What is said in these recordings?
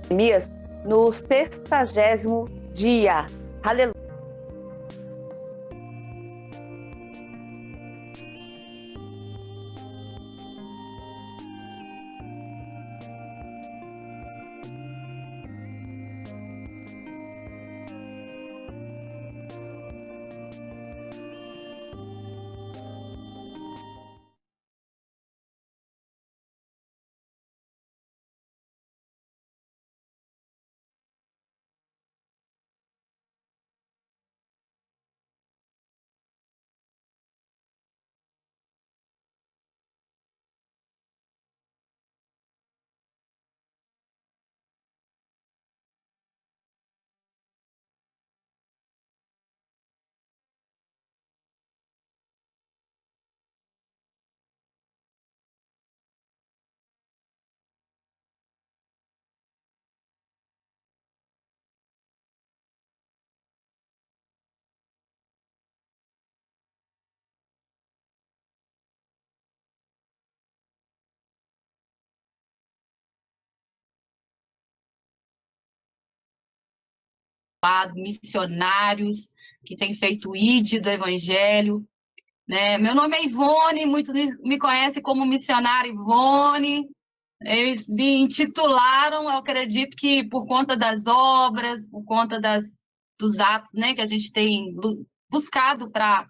Neemias no 60º dia. Aleluia. Missionários que têm feito o ID do Evangelho, né? Meu nome é Ivone, muitos me conhecem como missionária Ivone. Eles me intitularam, eu acredito que por conta das obras, por conta dos atos, né, que a gente tem buscado para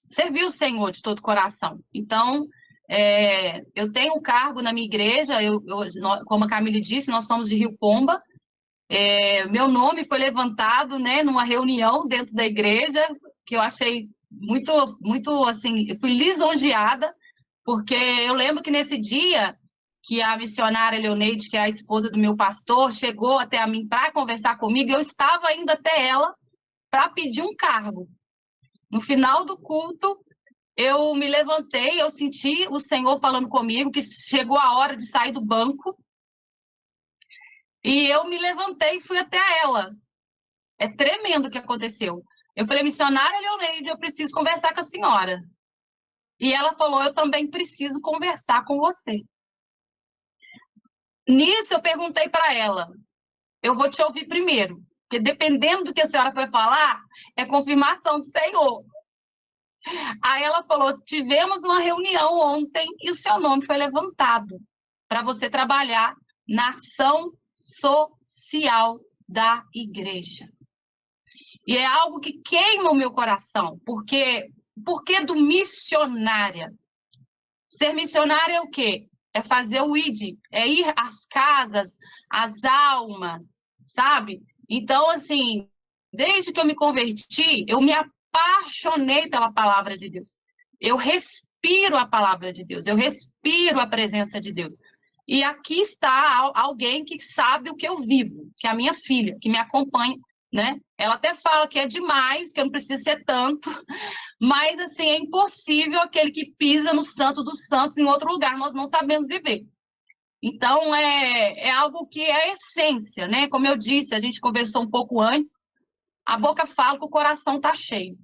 servir o Senhor de todo o coração. Então, eu tenho um cargo na minha igreja, como a Camille disse, nós somos de Rio Pomba. Meu nome foi levantado, né, numa reunião dentro da igreja, que eu achei muito, muito, assim, eu fui lisonjeada, porque eu lembro que nesse dia que a missionária Leoneide, que é a esposa do meu pastor, chegou até a mim para conversar comigo, eu estava indo até ela para pedir um cargo. No final do culto, eu me levantei, eu senti o Senhor falando comigo que chegou a hora de sair do banco, e eu me levantei e fui até ela. É tremendo o que aconteceu. Eu falei, missionária Leoneide, eu preciso conversar com a senhora. E ela falou, eu também preciso conversar com você. Nisso, eu perguntei para ela, eu vou te ouvir primeiro, porque dependendo do que a senhora vai falar, é confirmação do Senhor. Aí ela falou, tivemos uma reunião ontem e o seu nome foi levantado para você trabalhar na ação social da igreja. E é algo que queima o meu coração, porque do missionária? Ser missionária é o quê? É fazer o ID, é ir às casas, às almas, sabe? Então, assim, desde que eu me converti, eu me apaixonei pela palavra de Deus. Eu respiro a palavra de Deus, eu respiro a presença de Deus. E aqui está alguém que sabe o que eu vivo, que é a minha filha, que me acompanha, né? Ela até fala que é demais, que eu não preciso ser tanto, mas, assim, é impossível aquele que pisa no santo dos santos em outro lugar, nós não sabemos viver. Então, é algo que é a essência, né? Como eu disse, a gente conversou um pouco antes, a boca fala que o coração está cheio.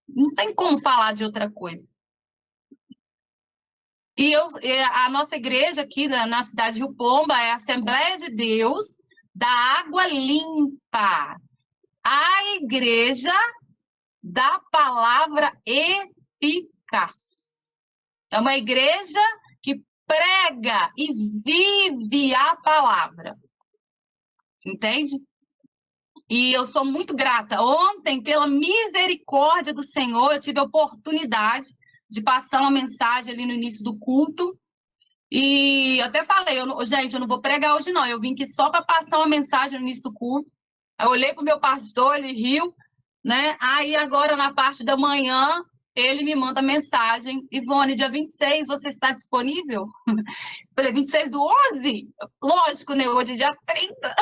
Não tem como falar de outra coisa. E a nossa igreja aqui na cidade de Rio Pomba é a Assembleia de Deus da Água Limpa. A igreja da palavra eficaz. É uma igreja que prega e vive a palavra. Entende? E eu sou muito grata. Ontem, pela misericórdia do Senhor, eu tive a oportunidade de passar uma mensagem ali no início do culto. E eu até falei, gente, eu não vou pregar hoje não. Eu vim aqui só para passar uma mensagem no início do culto. Eu olhei para o meu pastor, ele riu, né? Aí agora, na parte da manhã, ele me manda mensagem, Ivone, dia 26, você está disponível? Falei, 26 do 11? Lógico, né? Hoje é dia 30.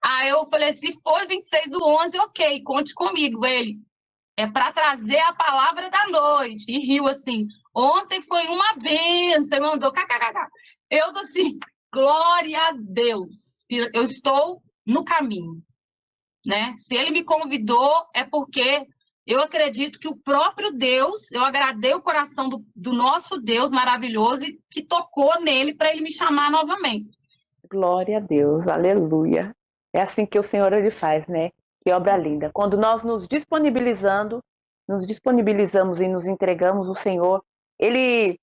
Aí eu falei, se for 26 do 11, ok, conte comigo. Ele, é para trazer a palavra da noite. E riu assim, ontem foi uma bênção, ele mandou kkkk. Eu tô assim, glória a Deus, eu estou no caminho, né? Se ele me convidou, é porque Eu acredito que o próprio Deus, eu agradei o coração do nosso Deus maravilhoso e que tocou nele para ele me chamar novamente. Glória a Deus, aleluia. É assim que o Senhor ele faz, né? Que obra linda. Quando nós nos disponibilizamos e nos entregamos, o Senhor, ele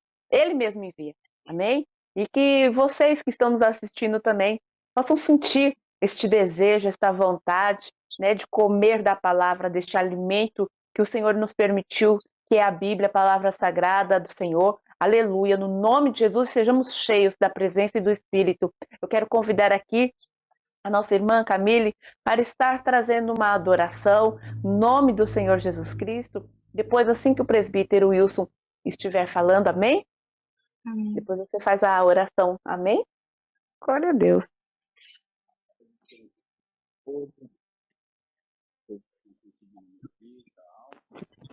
mesmo envia. Amém? E que vocês que estão nos assistindo também possam sentir este desejo, esta vontade, né, de comer da palavra, deste alimento que o Senhor nos permitiu, que é a Bíblia, a palavra sagrada do Senhor. Aleluia, no nome de Jesus, sejamos cheios da presença e do Espírito. Eu quero convidar aqui a nossa irmã Camille para estar trazendo uma adoração no nome do Senhor Jesus Cristo. Depois, assim que o presbítero Wilson estiver falando, amém? Amém. Depois você faz a oração, amém? Glória a Deus.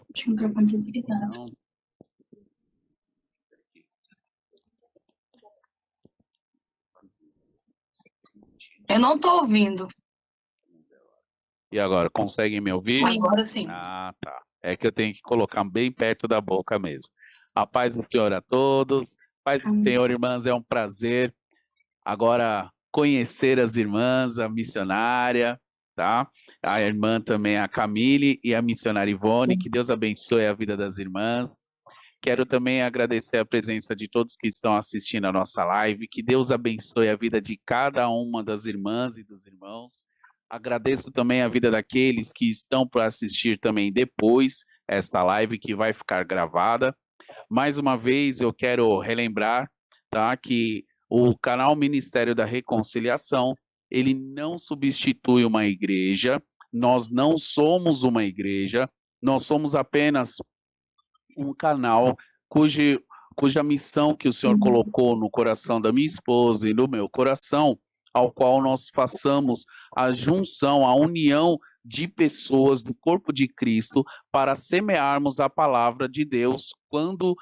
Deixa eu microfone desligado. Eu não estou ouvindo. E agora, conseguem me ouvir? Agora sim. Ah, tá. É que eu tenho que colocar bem perto da boca mesmo. A paz do Senhor a todos. Paz do Senhor, irmãs, é um prazer agora conhecer as irmãs, a missionária, tá? A irmã também, a Camille, e a missionária Ivone. Que Deus abençoe a vida das irmãs. Quero também agradecer a presença de todos que estão assistindo a nossa live. Que Deus abençoe a vida de cada uma das irmãs e dos irmãos. Agradeço também a vida daqueles que estão para assistir também depois esta live que vai ficar gravada. Mais uma vez eu quero relembrar, tá, que o canal Ministério da Reconciliação, ele não substitui uma igreja. Nós não somos uma igreja, nós somos apenas um canal cuja missão que o Senhor colocou no coração da minha esposa e no meu coração, ao qual nós façamos a junção, a união de pessoas do corpo de Cristo para semearmos a palavra de Deus quando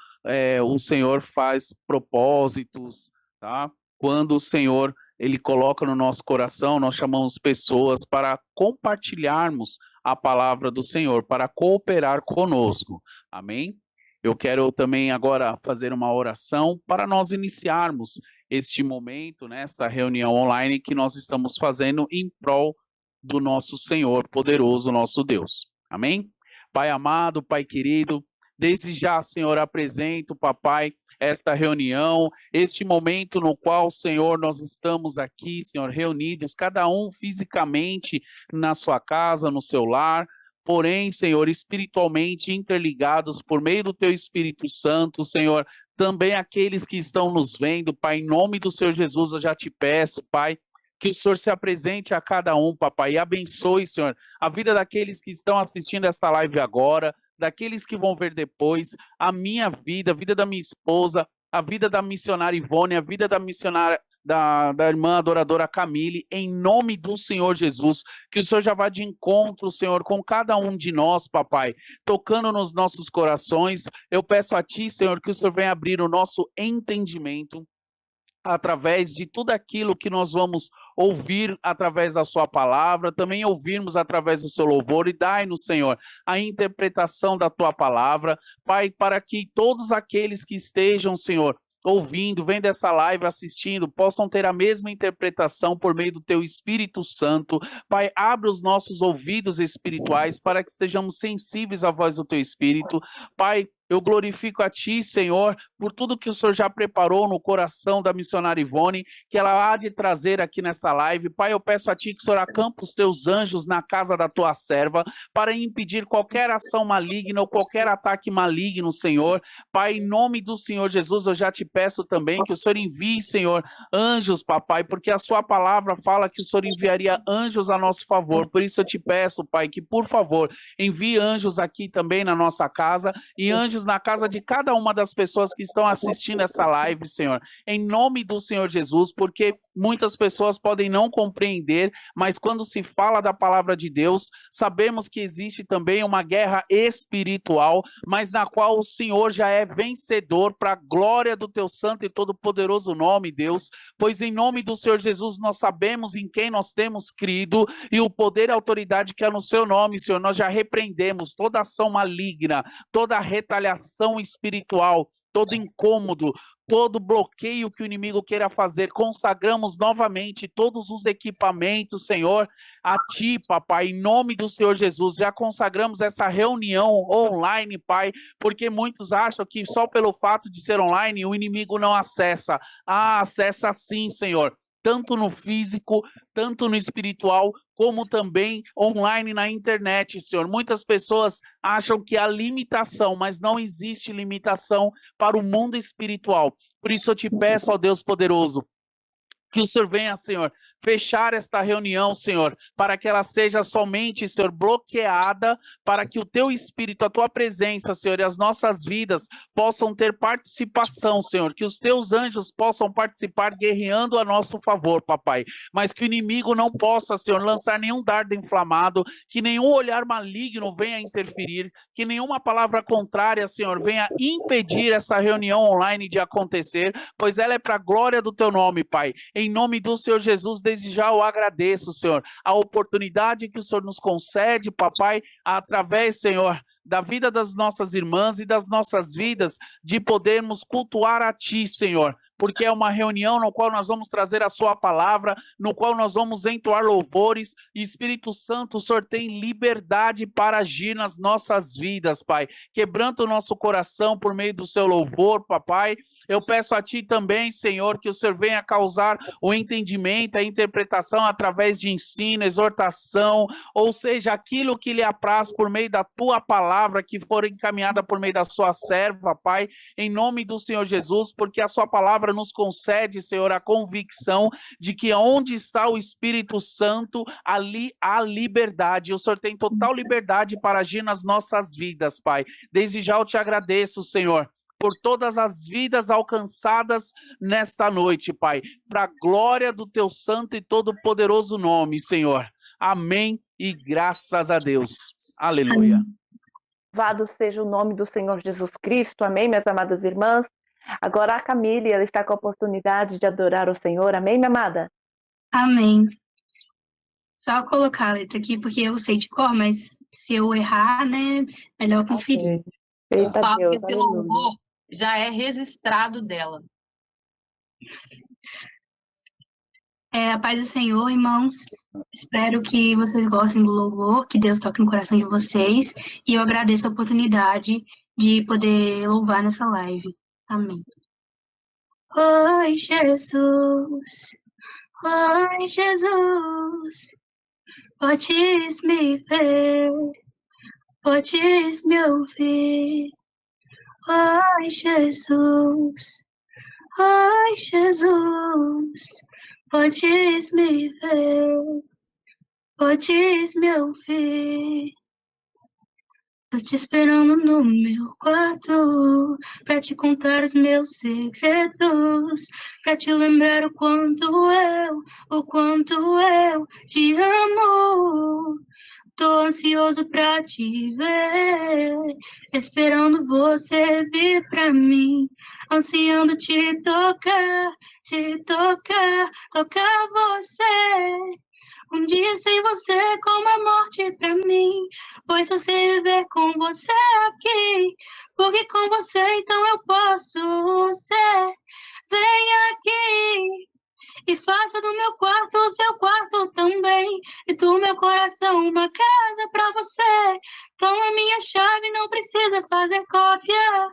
o Senhor faz propósitos, tá? Quando o Senhor ele coloca no nosso coração, nós chamamos pessoas para compartilharmos a palavra do Senhor, para cooperar conosco. Amém? Eu quero também agora fazer uma oração para nós iniciarmos este momento, né, esta reunião online que nós estamos fazendo em prol do nosso Senhor poderoso, nosso Deus. Amém? Pai amado, Pai querido, desde já, Senhor, apresento, papai, esta reunião, este momento no qual, Senhor, nós estamos aqui, Senhor, reunidos, cada um fisicamente na sua casa, no seu lar, porém, Senhor, espiritualmente interligados por meio do Teu Espírito Santo, Senhor, também aqueles que estão nos vendo, Pai, em nome do Senhor Jesus, eu já te peço, Pai, que o Senhor se apresente a cada um, papai, e abençoe, Senhor, a vida daqueles que estão assistindo esta live agora, daqueles que vão ver depois, a minha vida, a vida da minha esposa, a vida da missionária Ivone, a vida da missionária, da irmã adoradora Camille, em nome do Senhor Jesus, que o Senhor já vá de encontro, Senhor, com cada um de nós, papai, tocando nos nossos corações. Eu peço a Ti, Senhor, que o Senhor venha abrir o nosso entendimento, através de tudo aquilo que nós vamos ouvir através da sua palavra, também ouvirmos através do seu louvor, e dai-nos, Senhor, a interpretação da tua palavra, Pai, para que todos aqueles que estejam, Senhor, ouvindo, vendo essa live, assistindo, possam ter a mesma interpretação por meio do Teu Espírito Santo. Pai, abre os nossos ouvidos espirituais para que estejamos sensíveis à voz do Teu Espírito. Pai, eu glorifico a Ti, Senhor, por tudo que o Senhor já preparou no coração da missionária Ivone, que ela há de trazer aqui nesta live. Pai, eu peço a Ti que o Senhor acampe os Teus anjos na casa da Tua serva, para impedir qualquer ação maligna ou qualquer ataque maligno, Senhor. Pai, em nome do Senhor Jesus, eu já te peço também que o Senhor envie, Senhor, anjos, papai, porque a sua palavra fala que o Senhor enviaria anjos a nosso favor. Por isso eu te peço, Pai, que por favor, envie anjos aqui também na nossa casa, e anjos filhos, na casa de cada uma das pessoas que estão assistindo essa live, Senhor, em nome do Senhor Jesus, porque muitas pessoas podem não compreender, mas quando se fala da palavra de Deus, sabemos que existe também uma guerra espiritual, mas na qual o Senhor já é vencedor para a glória do teu santo e todo-poderoso nome, Deus, pois em nome do Senhor Jesus nós sabemos em quem nós temos crido e o poder e a autoridade que é no seu nome, Senhor, nós já repreendemos toda ação maligna, toda retaliação espiritual, todo incômodo, todo bloqueio que o inimigo queira fazer. Consagramos novamente todos os equipamentos, Senhor, a Ti, Papai, em nome do Senhor Jesus. Já consagramos essa reunião online, Pai, porque muitos acham que só pelo fato de ser online o inimigo não acessa. Ah, acessa sim, Senhor. Tanto no físico, tanto no espiritual, como também online na internet, Senhor. Muitas pessoas acham que há limitação, mas não existe limitação para o mundo espiritual. Por isso eu te peço, ó Deus poderoso, que o Senhor venha, Senhor, fechar esta reunião, Senhor, para que ela seja somente, Senhor, bloqueada, para que o Teu Espírito, a Tua presença, Senhor, e as nossas vidas possam ter participação, Senhor, que os Teus anjos possam participar guerreando a nosso favor, Papai, mas que o inimigo não possa, Senhor, lançar nenhum dardo inflamado, que nenhum olhar maligno venha interferir, que nenhuma palavra contrária, Senhor, venha impedir essa reunião online de acontecer, pois ela é para a glória do Teu nome, Pai. Em nome do Senhor Jesus, desde já eu agradeço, Senhor, a oportunidade que o Senhor nos concede, Papai, através, Senhor, da vida das nossas irmãs e das nossas vidas, de podermos cultuar a Ti, Senhor, porque é uma reunião no qual nós vamos trazer a Sua palavra, no qual nós vamos entoar louvores, e Espírito Santo, o Senhor tem liberdade para agir nas nossas vidas, Pai, quebrando o nosso coração por meio do Seu louvor, Papai. Eu peço a Ti também, Senhor, que o Senhor venha causar o entendimento, a interpretação através de ensino, exortação, ou seja, aquilo que lhe apraz por meio da Tua palavra, que for encaminhada por meio da Sua serva, Pai, em nome do Senhor Jesus, porque a Sua palavra nos concede, Senhor, a convicção de que onde está o Espírito Santo, ali há liberdade. O Senhor tem total liberdade para agir nas nossas vidas, Pai. Desde já eu te agradeço, Senhor, por todas as vidas alcançadas nesta noite, Pai, para a glória do Teu santo e todo-poderoso nome, Senhor. Amém e graças a Deus. Aleluia. Louvado seja o nome do Senhor Jesus Cristo. Amém, minhas amadas irmãs. Agora a Camille, ela está com a oportunidade de adorar o Senhor. Amém, minha amada? Amém. Só colocar a letra aqui, porque eu sei de cor, mas se eu errar, né, melhor conferir. Eu Eita falo Deus, que esse aleluia. louvor já é registrado dela. A paz do Senhor, irmãos. Espero que vocês gostem do louvor, que Deus toque no coração de vocês. E eu agradeço a oportunidade de poder louvar nessa live. Amém. Oi, Jesus. Oi, Jesus. Podes me ver. Podes me ouvir. Oi, Jesus. Oi, Jesus. Podes me ver. Podes me ouvir. Tô te esperando no meu quarto pra te contar os meus segredos, pra te lembrar o quanto eu te amo. Tô ansioso pra te ver, esperando você vir pra mim, ansiando te tocar, tocar você. Um dia sem você é como a morte pra mim, pois eu sei viver com você aqui, porque com você então eu posso ser. Vem aqui e faça do meu quarto o seu quarto também, e do meu coração uma casa pra você. Toma minha chave, não precisa fazer cópia,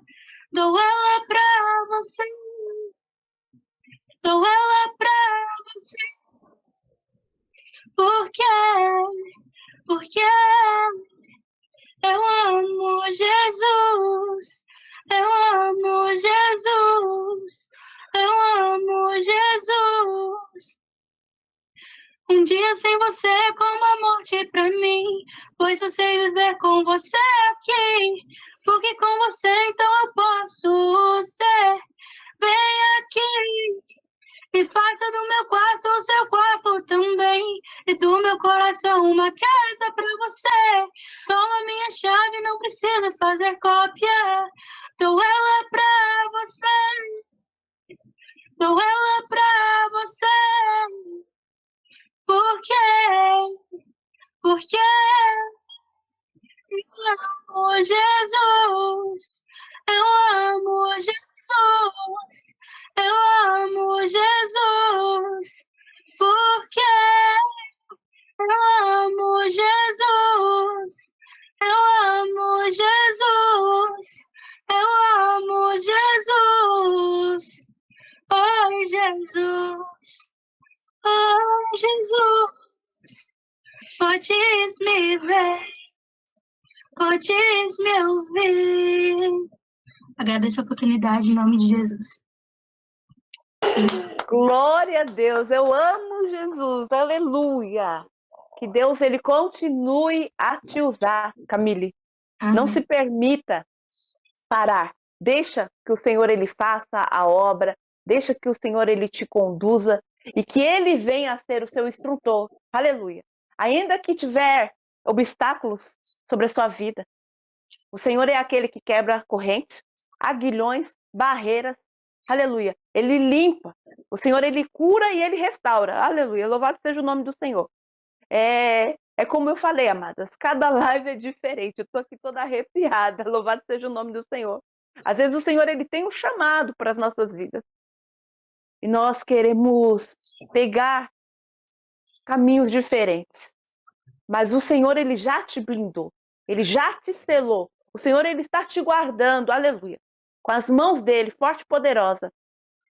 dou ela pra você, dou ela pra você. Porque eu amo Jesus, eu amo Jesus, eu amo Jesus. Um dia sem você é como a morte pra mim, pois eu sei viver com você aqui, porque com você então eu posso ser. Vem aqui e faça do meu quarto o seu quarto também, e do meu coração uma casa pra você. Toma minha chave, não precisa fazer cópia, dou ela pra você, dou ela pra você. Por quê? Porque eu amo Jesus, eu amo Jesus, eu amo Jesus, porque eu amo Jesus, eu amo Jesus, eu amo Jesus, oh Jesus, oh Jesus, podes me ver, podes me ouvir. Agradeço a oportunidade em nome de Jesus. Glória a Deus, eu amo Jesus, aleluia. Que Deus ele continue a te usar, Camille. Não se permita parar. Deixa que o Senhor ele faça a obra, deixa que o Senhor ele te conduza e que ele venha a ser o seu instrutor. Aleluia. Ainda que tiver obstáculos sobre a sua vida, o Senhor é aquele que quebra correntes, aguilhões, barreiras. Aleluia. Ele limpa. O Senhor, ele cura e ele restaura. Aleluia. Louvado seja o nome do Senhor. É como eu falei, amadas. Cada live é diferente. Eu estou aqui toda arrepiada. Louvado seja o nome do Senhor. Às vezes o Senhor, ele tem um chamado para as nossas vidas. E nós queremos pegar caminhos diferentes. Mas o Senhor, ele já te blindou. Ele já te selou. O Senhor, ele está te guardando. Aleluia. Com as mãos dele, forte e poderosa.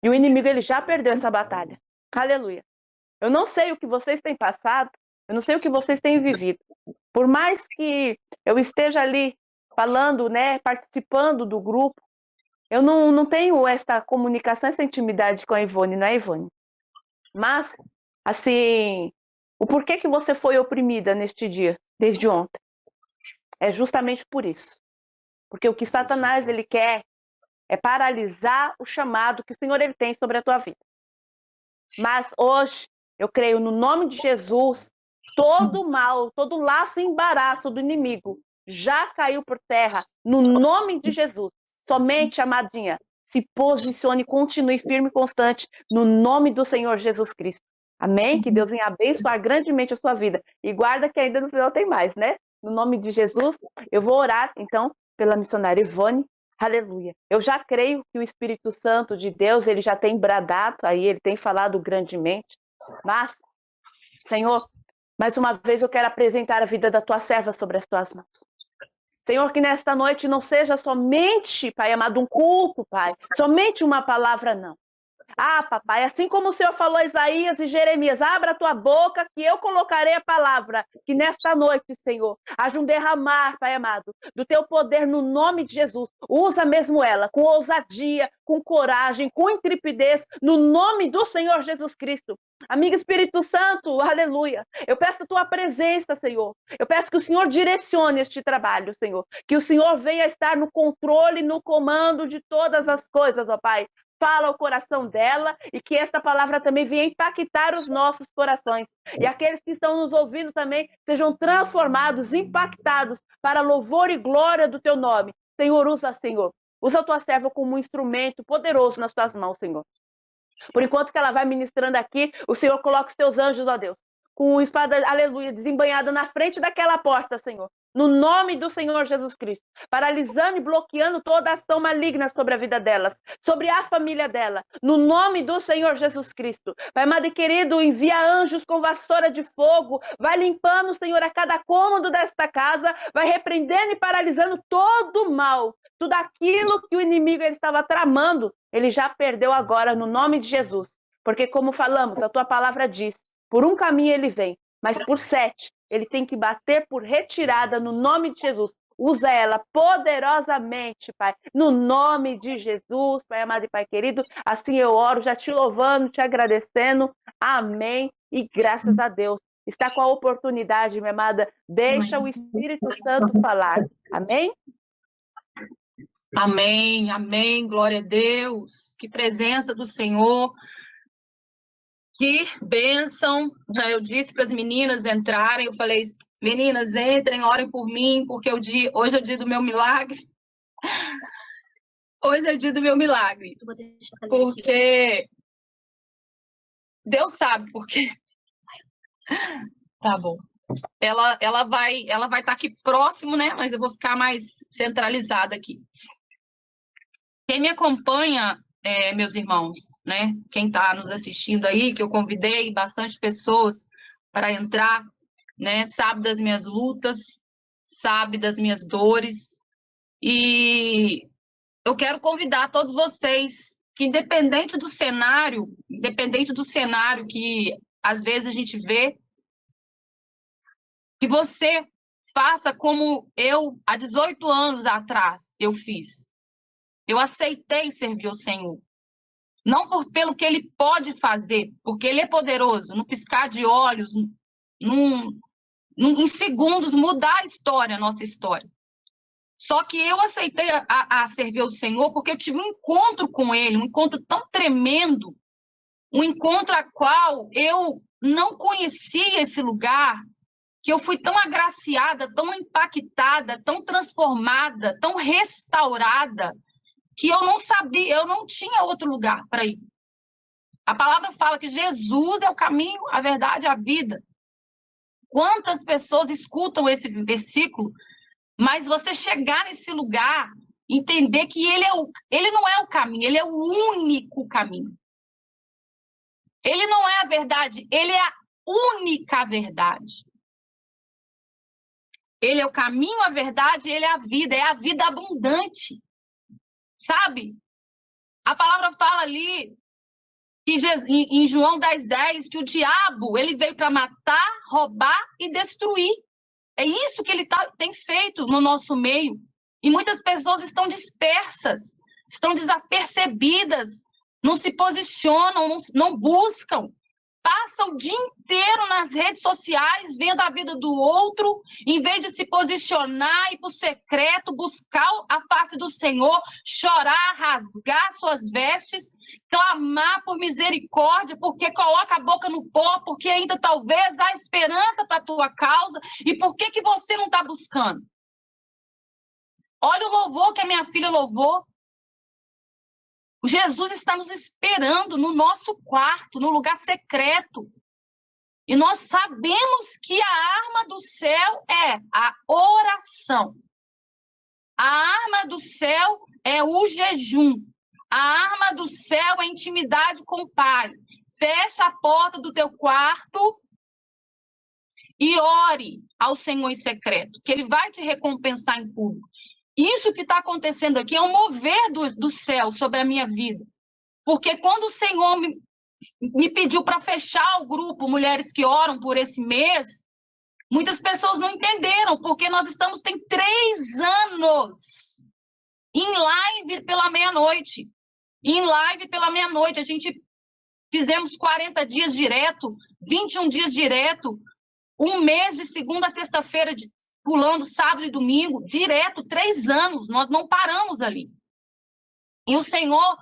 E o inimigo, ele já perdeu essa batalha. Aleluia. Eu não sei o que vocês têm passado, eu não sei o que vocês têm vivido. Por mais que eu esteja ali falando, né, participando do grupo, eu não tenho essa comunicação, essa intimidade com a Ivone, não é, Ivone? Mas, assim, o porquê que você foi oprimida neste dia, desde ontem? É justamente por isso. Porque o que Satanás, ele quer é paralisar o chamado que o Senhor ele tem sobre a tua vida. Mas hoje, eu creio no nome de Jesus, todo mal, todo laço e embaraço do inimigo já caiu por terra, no nome de Jesus. Somente, amadinha, se posicione, continue firme e constante, no nome do Senhor Jesus Cristo. Amém? Que Deus venha abençoar grandemente a sua vida. E guarda que ainda no final tem mais, né? No nome de Jesus, eu vou orar, então, pela missionária Ivone. Aleluia. Eu já creio que o Espírito Santo de Deus, ele já tem bradado, aí ele tem falado grandemente. Mas, Senhor, mais uma vez eu quero apresentar a vida da tua serva sobre as tuas mãos. Senhor, que nesta noite não seja somente, Pai amado, um culto, Pai, somente uma palavra, não. Ah, papai, assim como o Senhor falou a Isaías e Jeremias, abra a tua boca que eu colocarei a palavra, que nesta noite, Senhor, haja um derramar, Pai amado, do teu poder no nome de Jesus. Usa mesmo ela, com ousadia, com coragem, com intrepidez, no nome do Senhor Jesus Cristo. Amigo Espírito Santo, aleluia. Eu peço a tua presença, Senhor. Eu peço que o Senhor direcione este trabalho, Senhor. Que o Senhor venha estar no controle, no comando de todas as coisas, ó Pai. Fala ao coração dela e que esta palavra também venha impactar os nossos corações. E aqueles que estão nos ouvindo também sejam transformados, impactados para louvor e glória do teu nome. Senhor, usa a tua serva como um instrumento poderoso nas tuas mãos, Senhor. Por enquanto que ela vai ministrando aqui, o Senhor coloca os teus anjos, ó Deus, com espada, aleluia, desembanhada na frente daquela porta, Senhor. No nome do Senhor Jesus Cristo, paralisando e bloqueando toda ação maligna sobre a vida delas, sobre a família dela, no nome do Senhor Jesus Cristo. Pai amado e querido, envia anjos com vassoura de fogo, vai limpando, Senhor, a cada cômodo desta casa, vai repreendendo e paralisando todo o mal, tudo aquilo que o inimigo ele estava tramando, ele já perdeu agora no nome de Jesus. Porque como falamos, a tua palavra diz, por um caminho ele vem, mas por 7 ele tem que bater por retirada no nome de Jesus. Usa ela poderosamente, Pai, no nome de Jesus, Pai amado e Pai querido. Assim eu oro, já te louvando, te agradecendo. Amém. E graças a Deus. Está com a oportunidade, minha amada. Deixa o Espírito Santo falar. Amém? Amém, amém, glória a Deus. Que presença do Senhor. Que bênção. Eu disse para as meninas entrarem, eu falei, meninas, entrem, orem por mim, porque hoje é o dia do meu milagre. Hoje é o dia do meu milagre. Porque Deus sabe por quê. Tá bom. Ela vai estar aqui próximo, né? Mas eu vou ficar mais centralizada aqui. Quem me acompanha, meus irmãos, né? Quem está nos assistindo aí, que eu convidei bastante pessoas para entrar, né? Sabe das minhas lutas, sabe das minhas dores. E eu quero convidar todos vocês que, independente do cenário que às vezes a gente vê, que você faça como eu, há 18 anos atrás, eu fiz. Eu aceitei servir o Senhor. Não pelo que Ele pode fazer, porque Ele é poderoso, no piscar de olhos, em segundos, mudar a história, a nossa história. Só que eu aceitei a servir o Senhor porque eu tive um encontro com Ele, um encontro tão tremendo, um encontro a qual eu não conhecia esse lugar, que eu fui tão agraciada, tão impactada, tão transformada, tão restaurada, que eu não sabia, eu não tinha outro lugar para ir. A palavra fala que Jesus é o caminho, a verdade e a vida. Quantas pessoas escutam esse versículo, mas você chegar nesse lugar, entender que ele não é o caminho, ele é o único caminho. Ele não é a verdade, ele é a única verdade. Ele é o caminho, a verdade, ele é a vida abundante. Sabe? A palavra fala ali em João 10:10 que o diabo ele veio para matar, roubar e destruir. É isso que ele tem feito no nosso meio. E muitas pessoas estão dispersas, estão desapercebidas, não se posicionam, não buscam. Passam o dia inteiro nas redes sociais, vendo a vida do outro, em vez de se posicionar, ir para o secreto, buscar a face do Senhor, chorar, rasgar suas vestes, clamar por misericórdia, porque coloca a boca no pó, porque ainda talvez há esperança para a tua causa. E por que você não está buscando? Olha o louvor que a minha filha louvou. Jesus está nos esperando no nosso quarto, no lugar secreto. E nós sabemos que a arma do céu é a oração. A arma do céu é o jejum. A arma do céu é a intimidade com o Pai. Fecha a porta do teu quarto e ore ao Senhor em secreto, que Ele vai te recompensar em público. Isso que está acontecendo aqui é um mover do céu sobre a minha vida. Porque quando o Senhor me pediu para fechar o grupo Mulheres que Oram por esse mês, muitas pessoas não entenderam, porque nós tem 3 anos em live pela meia-noite. Em live pela meia-noite, a gente fizemos 40 dias direto, 21 dias direto, um mês de segunda a sexta-feira, pulando sábado e domingo, direto, 3 anos, nós não paramos ali. E o Senhor,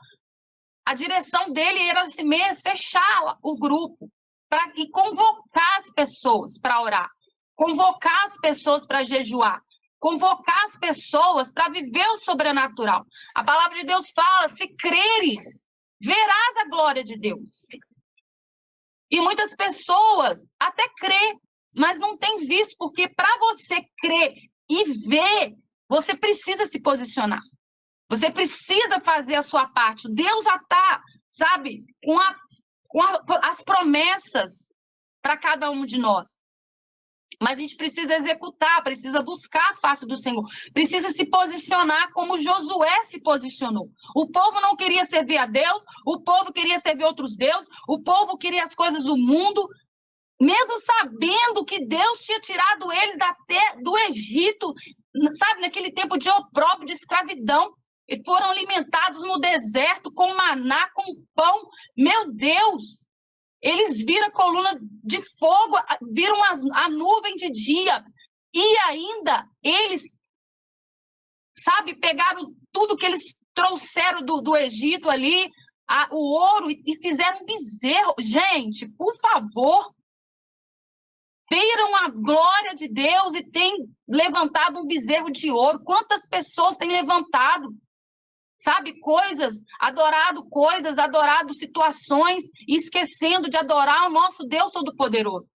a direção dele era esse mês fechar o grupo e convocar as pessoas para orar, convocar as pessoas para jejuar, convocar as pessoas para viver o sobrenatural. A palavra de Deus fala, se creres, verás a glória de Deus. E muitas pessoas até crê, mas não tem visto, porque para você crer e ver, você precisa se posicionar. Você precisa fazer a sua parte. Deus já está, sabe, com as promessas para cada um de nós. Mas a gente precisa executar, precisa buscar a face do Senhor. Precisa se posicionar como Josué se posicionou. O povo não queria servir a Deus, o povo queria servir outros deuses, o povo queria as coisas do mundo, mesmo sabendo que Deus tinha tirado eles do Egito, sabe, naquele tempo de opróbrio, de escravidão, e foram alimentados no deserto com maná, com pão. Meu Deus! Eles viram a coluna de fogo, viram a nuvem de dia, e ainda eles sabe, pegaram tudo que eles trouxeram do Egito ali, o ouro, e fizeram um bezerro. Gente, por favor, viram a glória de Deus e têm levantado um bezerro de ouro. Quantas pessoas têm levantado, sabe, coisas, adorado situações, e esquecendo de adorar o nosso Deus Todo-Poderoso.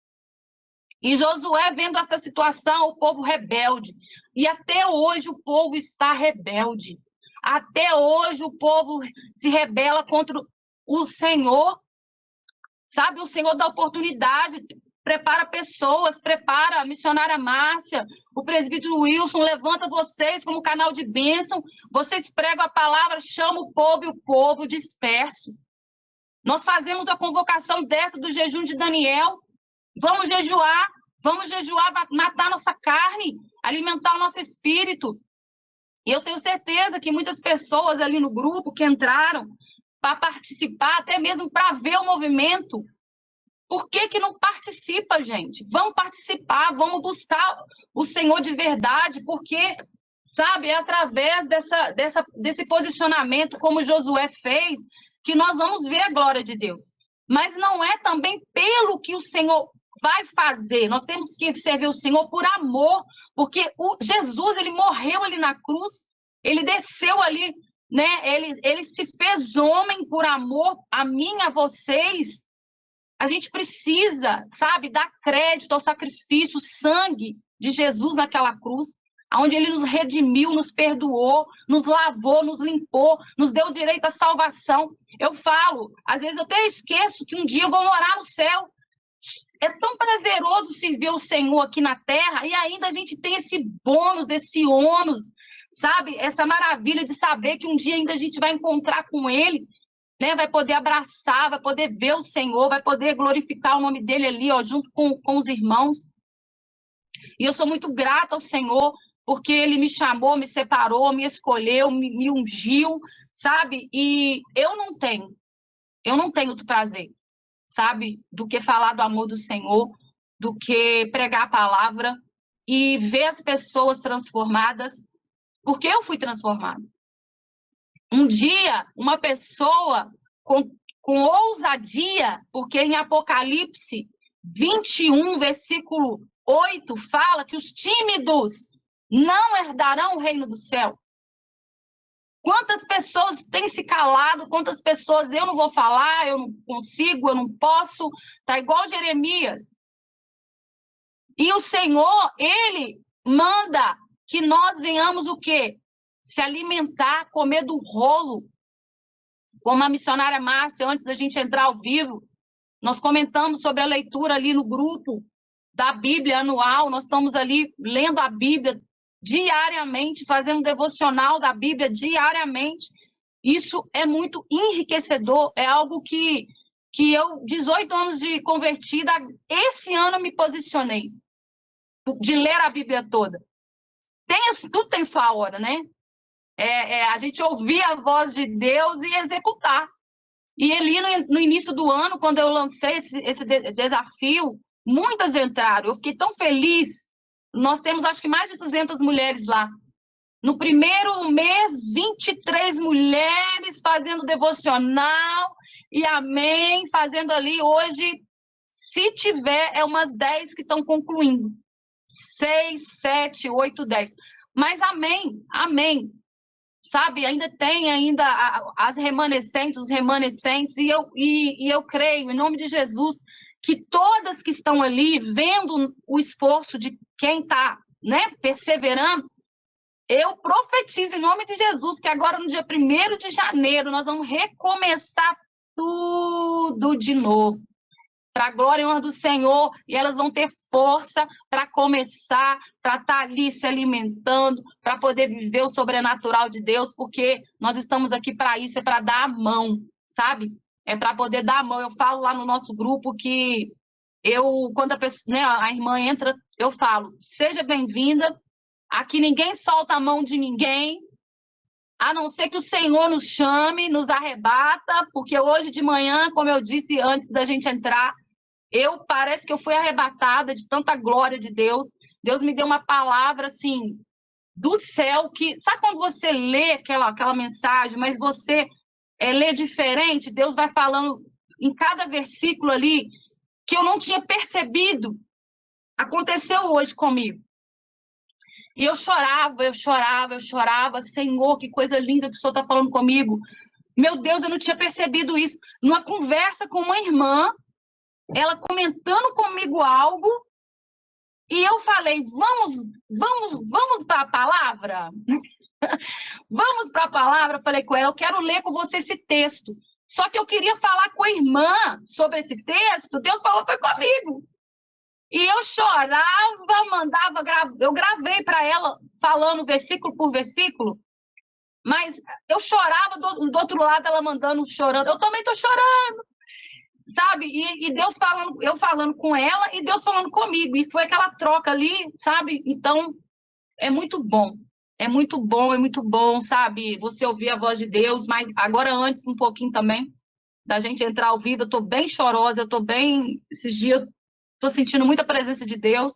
E Josué, vendo essa situação, o povo rebelde. E até hoje o povo está rebelde. Até hoje o povo se rebela contra o Senhor. Sabe, o Senhor dá oportunidade, prepara pessoas, prepara a missionária Márcia, o presbítero Wilson, levanta vocês como canal de bênção. Vocês pregam a palavra, chamam o povo e o povo disperso. Nós fazemos a convocação dessa do jejum de Daniel. Vamos jejuar, matar nossa carne, alimentar o nosso espírito. E eu tenho certeza que muitas pessoas ali no grupo que entraram para participar, até mesmo para ver o movimento, por que não participa, gente? Vamos participar, vamos buscar o Senhor de verdade, porque, sabe, é através desse posicionamento, como Josué fez, que nós vamos ver a glória de Deus. Mas não é também pelo que o Senhor vai fazer. Nós temos que servir o Senhor por amor, porque Jesus, ele morreu ali na cruz, ele desceu ali, né? Ele se fez homem por amor a mim, a vocês. A gente precisa, sabe, dar crédito ao sacrifício, o sangue de Jesus naquela cruz, onde ele nos redimiu, nos perdoou, nos lavou, nos limpou, nos deu direito à salvação. Eu falo, às vezes eu até esqueço que um dia eu vou morar no céu. É tão prazeroso servir o Senhor aqui na terra, e ainda a gente tem esse bônus, esse ônus, sabe? Essa maravilha de saber que um dia ainda a gente vai encontrar com Ele, né? Vai poder abraçar, vai poder ver o Senhor, vai poder glorificar o nome dEle ali, ó, junto com os irmãos. E eu sou muito grata ao Senhor, porque Ele me chamou, me separou, me escolheu, me ungiu, sabe? E eu não tenho outro prazer, sabe, do que falar do amor do Senhor, do que pregar a palavra e ver as pessoas transformadas, porque eu fui transformada. Um dia, uma pessoa com ousadia, porque em Apocalipse 21, versículo 8, fala que os tímidos não herdarão o reino do céu. Quantas pessoas têm se calado, quantas pessoas eu não vou falar, eu não consigo, eu não posso, tá igual Jeremias. E o Senhor, Ele manda que nós venhamos o quê? Se alimentar, comer do rolo. Como a missionária Márcia, antes da gente entrar ao vivo, nós comentamos sobre a leitura ali no grupo da Bíblia anual, nós estamos ali lendo a Bíblia diariamente, fazendo devocional da Bíblia diariamente. Isso é muito enriquecedor, é algo que eu, 18 anos de convertida, esse ano eu me posicionei de ler a Bíblia toda. Tudo tem sua hora, né? A gente ouvir a voz de Deus e executar. E ali no início do ano, quando eu lancei esse desafio, muitas entraram. Eu fiquei tão feliz. Nós temos, acho que, mais de 200 mulheres lá. No primeiro mês, 23 mulheres fazendo devocional, e amém, fazendo ali. Hoje, se tiver, umas 10 que estão concluindo. 6, 7, 8, 10. Mas amém, amém. Sabe, ainda tem as remanescentes, os remanescentes, e eu creio, em nome de Jesus, que todas que estão ali, vendo o esforço de quem está, né, perseverando, eu profetizo em nome de Jesus que agora, no dia 1º de janeiro, nós vamos recomeçar tudo de novo, para a glória e honra do Senhor, e elas vão ter força para começar, para estar ali se alimentando, para poder viver o sobrenatural de Deus, porque nós estamos aqui para isso, é para dar a mão, sabe? É para poder dar a mão. Eu falo lá no nosso grupo que quando a pessoa, né, a irmã entra, eu falo, seja bem-vinda, aqui ninguém solta a mão de ninguém, a não ser que o Senhor nos chame, nos arrebata, porque hoje de manhã, como eu disse antes da gente entrar, parece que eu fui arrebatada de tanta glória de Deus. Deus me deu uma palavra, assim, do céu, que sabe quando você lê aquela mensagem, mas você lê diferente, Deus vai falando em cada versículo ali, que eu não tinha percebido, aconteceu hoje comigo. E eu chorava, Senhor, que coisa linda que o Senhor está falando comigo. Meu Deus, eu não tinha percebido isso. Numa conversa com uma irmã, ela comentando comigo algo, e eu falei, vamos para a palavra? Vamos para a palavra? Falei com ela, eu quero ler com você esse texto. Só que eu queria falar com a irmã sobre esse texto, Deus falou, foi comigo. E eu chorava, eu gravei para ela, falando versículo por versículo, mas eu chorava do outro lado, ela mandando, chorando. Eu também estou chorando, sabe? E Deus falando, eu falando com ela e Deus falando comigo. E foi aquela troca ali, sabe? Então, é muito bom. É muito bom, sabe? Você ouvir a voz de Deus, mas agora antes um pouquinho também da gente entrar ao vivo, eu estou bem chorosa, eu estou bem... Esses dias, estou sentindo muita presença de Deus.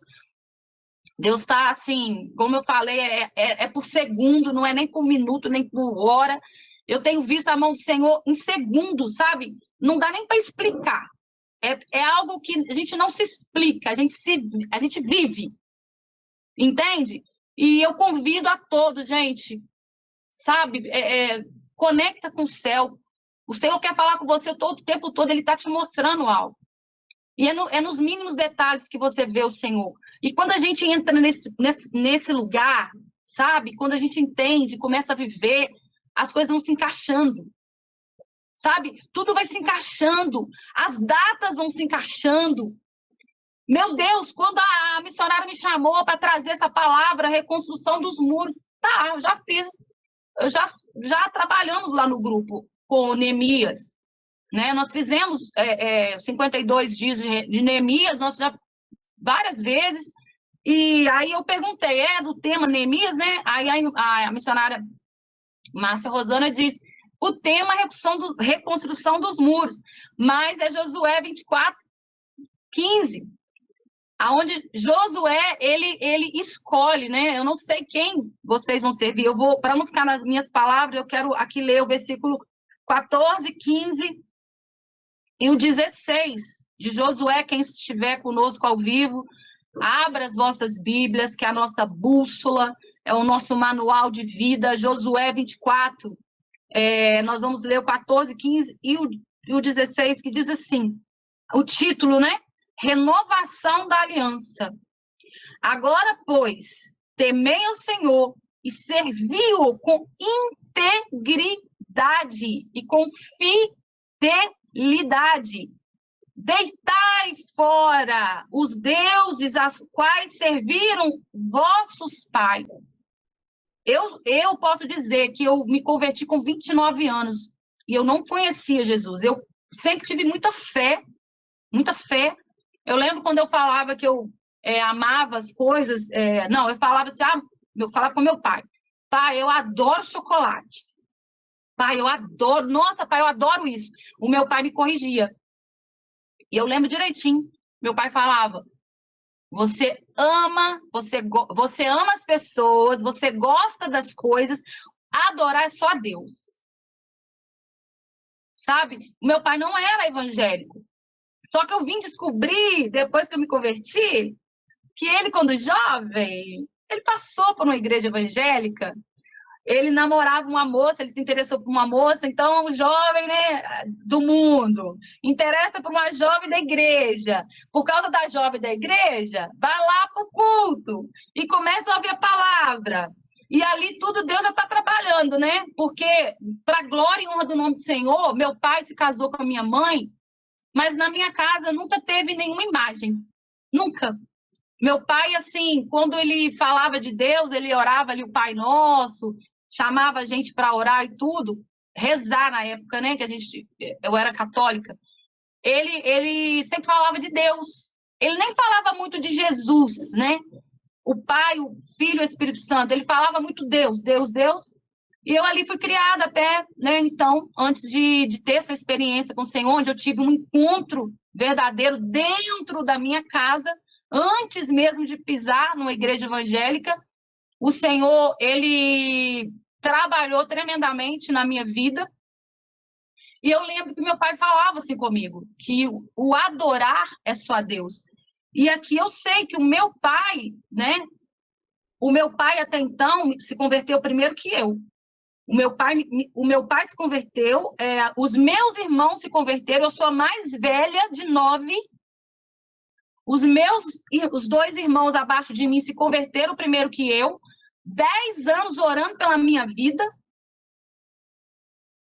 Deus está assim, como eu falei, é por segundo, não é nem por minuto, nem por hora. Eu tenho visto a mão do Senhor em segundos, sabe? Não dá nem para explicar. É algo que a gente não se explica, a gente vive. Entende? E eu convido a todos, gente, sabe? Conecta com o céu. O Senhor quer falar com você todo o tempo todo, Ele está te mostrando algo. E é nos mínimos detalhes que você vê o Senhor. E quando a gente entra nesse lugar, sabe? Quando a gente entende, começa a viver, as coisas vão se encaixando. Sabe? Tudo vai se encaixando. As datas vão se encaixando. Meu Deus, quando a missionária me chamou para trazer essa palavra, reconstrução dos muros, tá, eu já fiz. Já trabalhamos lá no grupo com Neemias. Né? Nós fizemos 52 dias de Neemias, nós já várias vezes, e aí eu perguntei, do tema Neemias, né? Aí a missionária Márcia Rosana disse, o tema é reconstrução dos muros, mas é Josué 24:15, aonde Josué, ele escolhe, né? Eu não sei quem vocês vão servir, eu vou, para não ficar nas minhas palavras, eu quero aqui ler o versículo 14, 15 e o 16 de Josué. Quem estiver conosco ao vivo, abra as vossas Bíblias, que é a nossa bússola, é o nosso manual de vida. Josué 24, nós vamos ler o 14, 15 e o 16, que diz assim, o título, né? Renovação da aliança. Agora, pois, temei ao Senhor e servi-o com integridade e com fidelidade. Deitai fora os deuses aos quais serviram vossos pais. Eu posso dizer que eu me converti com 29 anos e eu não conhecia Jesus. Eu sempre tive muita fé, muita fé. Eu lembro quando eu falava que eu amava as coisas, eu falava assim, eu falava com meu pai. Pai, eu adoro chocolate. Pai, eu adoro, nossa, pai, eu adoro isso. O meu pai me corrigia. E eu lembro direitinho, meu pai falava, você ama as pessoas, você gosta das coisas, adorar é só a Deus. Sabe? O meu pai não era evangélico. Só que eu vim descobrir, depois que eu me converti, que ele, quando jovem, ele passou por uma igreja evangélica, ele namorava uma moça, ele se interessou por uma moça, então, um jovem, né, do mundo, interessa por uma jovem da igreja. Por causa da jovem da igreja, vai lá para o culto e começa a ouvir a palavra. E ali tudo Deus já está trabalhando, né? Porque, para a glória e honra do nome do Senhor, meu pai se casou com a minha mãe, mas na minha casa nunca teve nenhuma imagem. Nunca. Meu pai, assim, quando ele falava de Deus, ele orava ali o Pai Nosso, chamava a gente para orar e tudo, rezar na época, né, eu era católica. Ele sempre falava de Deus. Ele nem falava muito de Jesus, né? O Pai, o Filho, o Espírito Santo. Ele falava muito Deus, Deus, Deus. E eu ali fui criada até, né, então, antes de ter essa experiência com o Senhor, onde eu tive um encontro verdadeiro dentro da minha casa, antes mesmo de pisar numa igreja evangélica. o Senhor, ele trabalhou tremendamente na minha vida. E eu lembro que meu pai falava assim comigo, que o adorar é só a Deus. E aqui eu sei que o meu pai, né? O meu pai até então se converteu primeiro que eu. O meu pai se converteu, os meus irmãos se converteram, eu sou a mais velha de 9. Os 2 irmãos abaixo de mim se converteram primeiro que eu. 10 anos orando pela minha vida.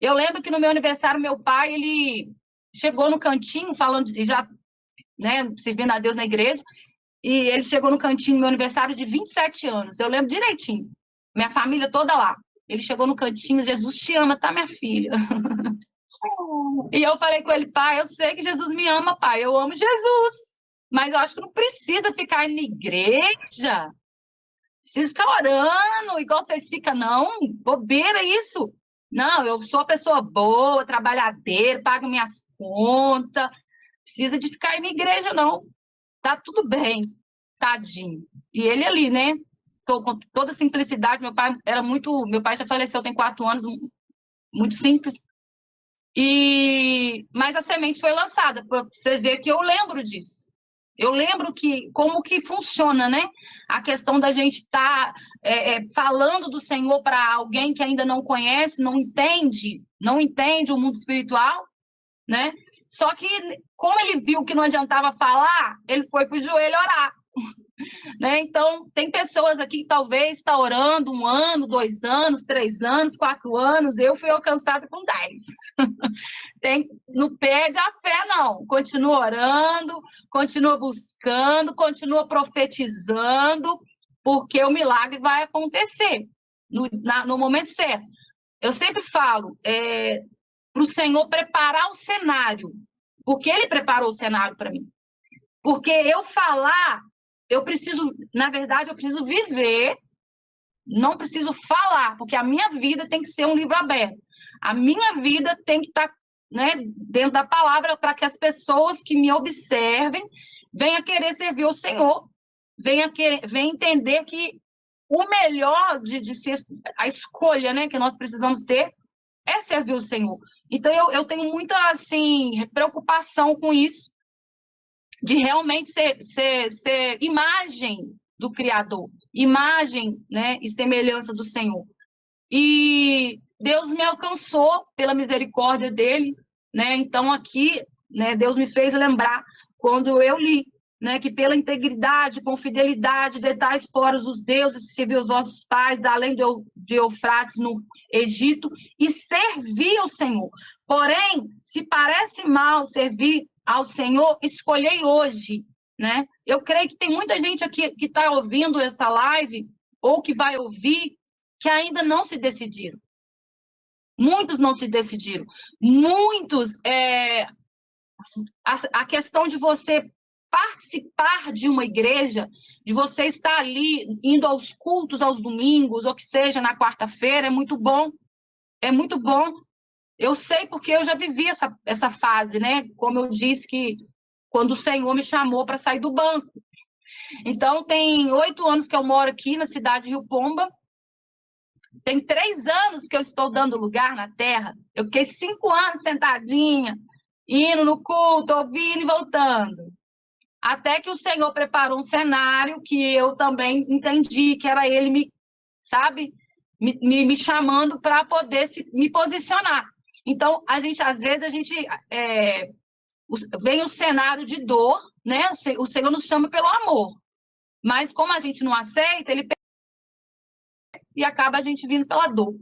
Eu lembro que no meu aniversário, meu pai, ele chegou no cantinho, falando, já, né, servindo a Deus na igreja, e ele chegou no cantinho no meu aniversário de 27 anos. Eu lembro direitinho. Minha família toda lá. Ele chegou no cantinho, Jesus te ama, tá, minha filha? E eu falei com ele, pai, eu sei que Jesus me ama, pai, eu amo Jesus. Mas eu acho que não precisa ficar indo na igreja. Precisa ficar orando, igual vocês ficam, não. Bobeira isso. Não, eu sou uma pessoa boa, trabalhadeira, pago minhas contas. Precisa de ficar indo na igreja, não. Tá tudo bem, tadinho. E ele ali, né? Com toda simplicidade, meu pai já faleceu tem 4 anos, muito simples. Mas a semente foi lançada, para você ver que eu lembro disso. Eu lembro como que funciona, né? A questão da gente estar falando do Senhor para alguém que ainda não conhece, não entende o mundo espiritual, né? Só que, como ele viu que não adiantava falar, ele foi para o joelho orar. Né? Então, tem pessoas aqui que talvez está orando 1 ano, 2 anos, 3 anos, 4 anos. Eu fui alcançada com 10. Não perde a fé, não. Continua orando, continua buscando, continua profetizando, porque o milagre vai acontecer no momento certo. Eu sempre falo para o Senhor preparar o cenário, porque Ele preparou o cenário para mim. Porque eu falar... na verdade, eu preciso viver, não preciso falar, porque a minha vida tem que ser um livro aberto. A minha vida tem que estar, né, dentro da palavra para que as pessoas que me observem venham querer servir o Senhor, venham entender que o melhor de ser a escolha, né, que nós precisamos ter é servir o Senhor. Então, eu tenho muita, assim, preocupação com isso, de realmente ser imagem do Criador, imagem, né, e semelhança do Senhor. E Deus me alcançou pela misericórdia dele, né? Então aqui, né, Deus me fez lembrar quando eu li, né, que pela integridade, com fidelidade, detais fora os deuses, serviu os vossos pais, da além de Eufrates no Egito, e servir ao Senhor. Porém, se parece mal servir ao Senhor, escolhei hoje, né? Eu creio que tem muita gente aqui que está ouvindo essa live, ou que vai ouvir, que ainda não se decidiram. Muitos não se decidiram. Muitos, a questão de você participar de uma igreja, de você estar ali, indo aos cultos, aos domingos, ou que seja, na quarta-feira, é muito bom. É muito bom. Eu sei porque eu já vivi essa fase, né? Como eu disse, que quando o Senhor me chamou para sair do banco. Então, tem 8 anos que eu moro aqui na cidade de Rio Pomba. Tem 3 anos que eu estou dando lugar na terra. Eu fiquei 5 anos sentadinha, indo no culto, ouvindo e voltando. Até que o Senhor preparou um cenário que eu também entendi que era Ele me chamando para poder me posicionar. Então, às vezes, vem o cenário de dor, né? O Senhor nos chama pelo amor. Mas como a gente não aceita, Ele e acaba a gente vindo pela dor.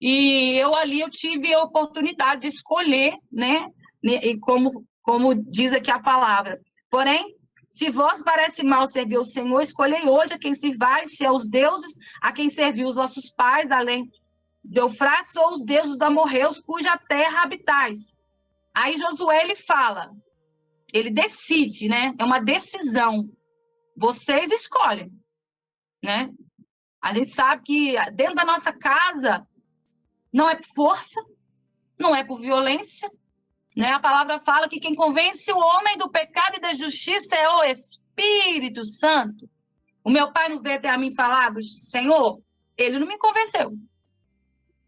E eu tive a oportunidade de escolher, né? E como diz aqui a palavra. Porém, se vós parece mal servir o Senhor, escolhei hoje a quem servais, se é os deuses a quem serviu os vossos pais, além de Eufrates, ou os deuses dos amorreus, cuja terra habitais. Aí Josué, ele fala, ele decide, né? É uma decisão. Vocês escolhem, né? A gente sabe que dentro da nossa casa não é por força, não é por violência, né? A palavra fala que quem convence o homem do pecado e da justiça é o Espírito Santo. O meu pai não veio até a mim falar do Senhor? Ele não me convenceu.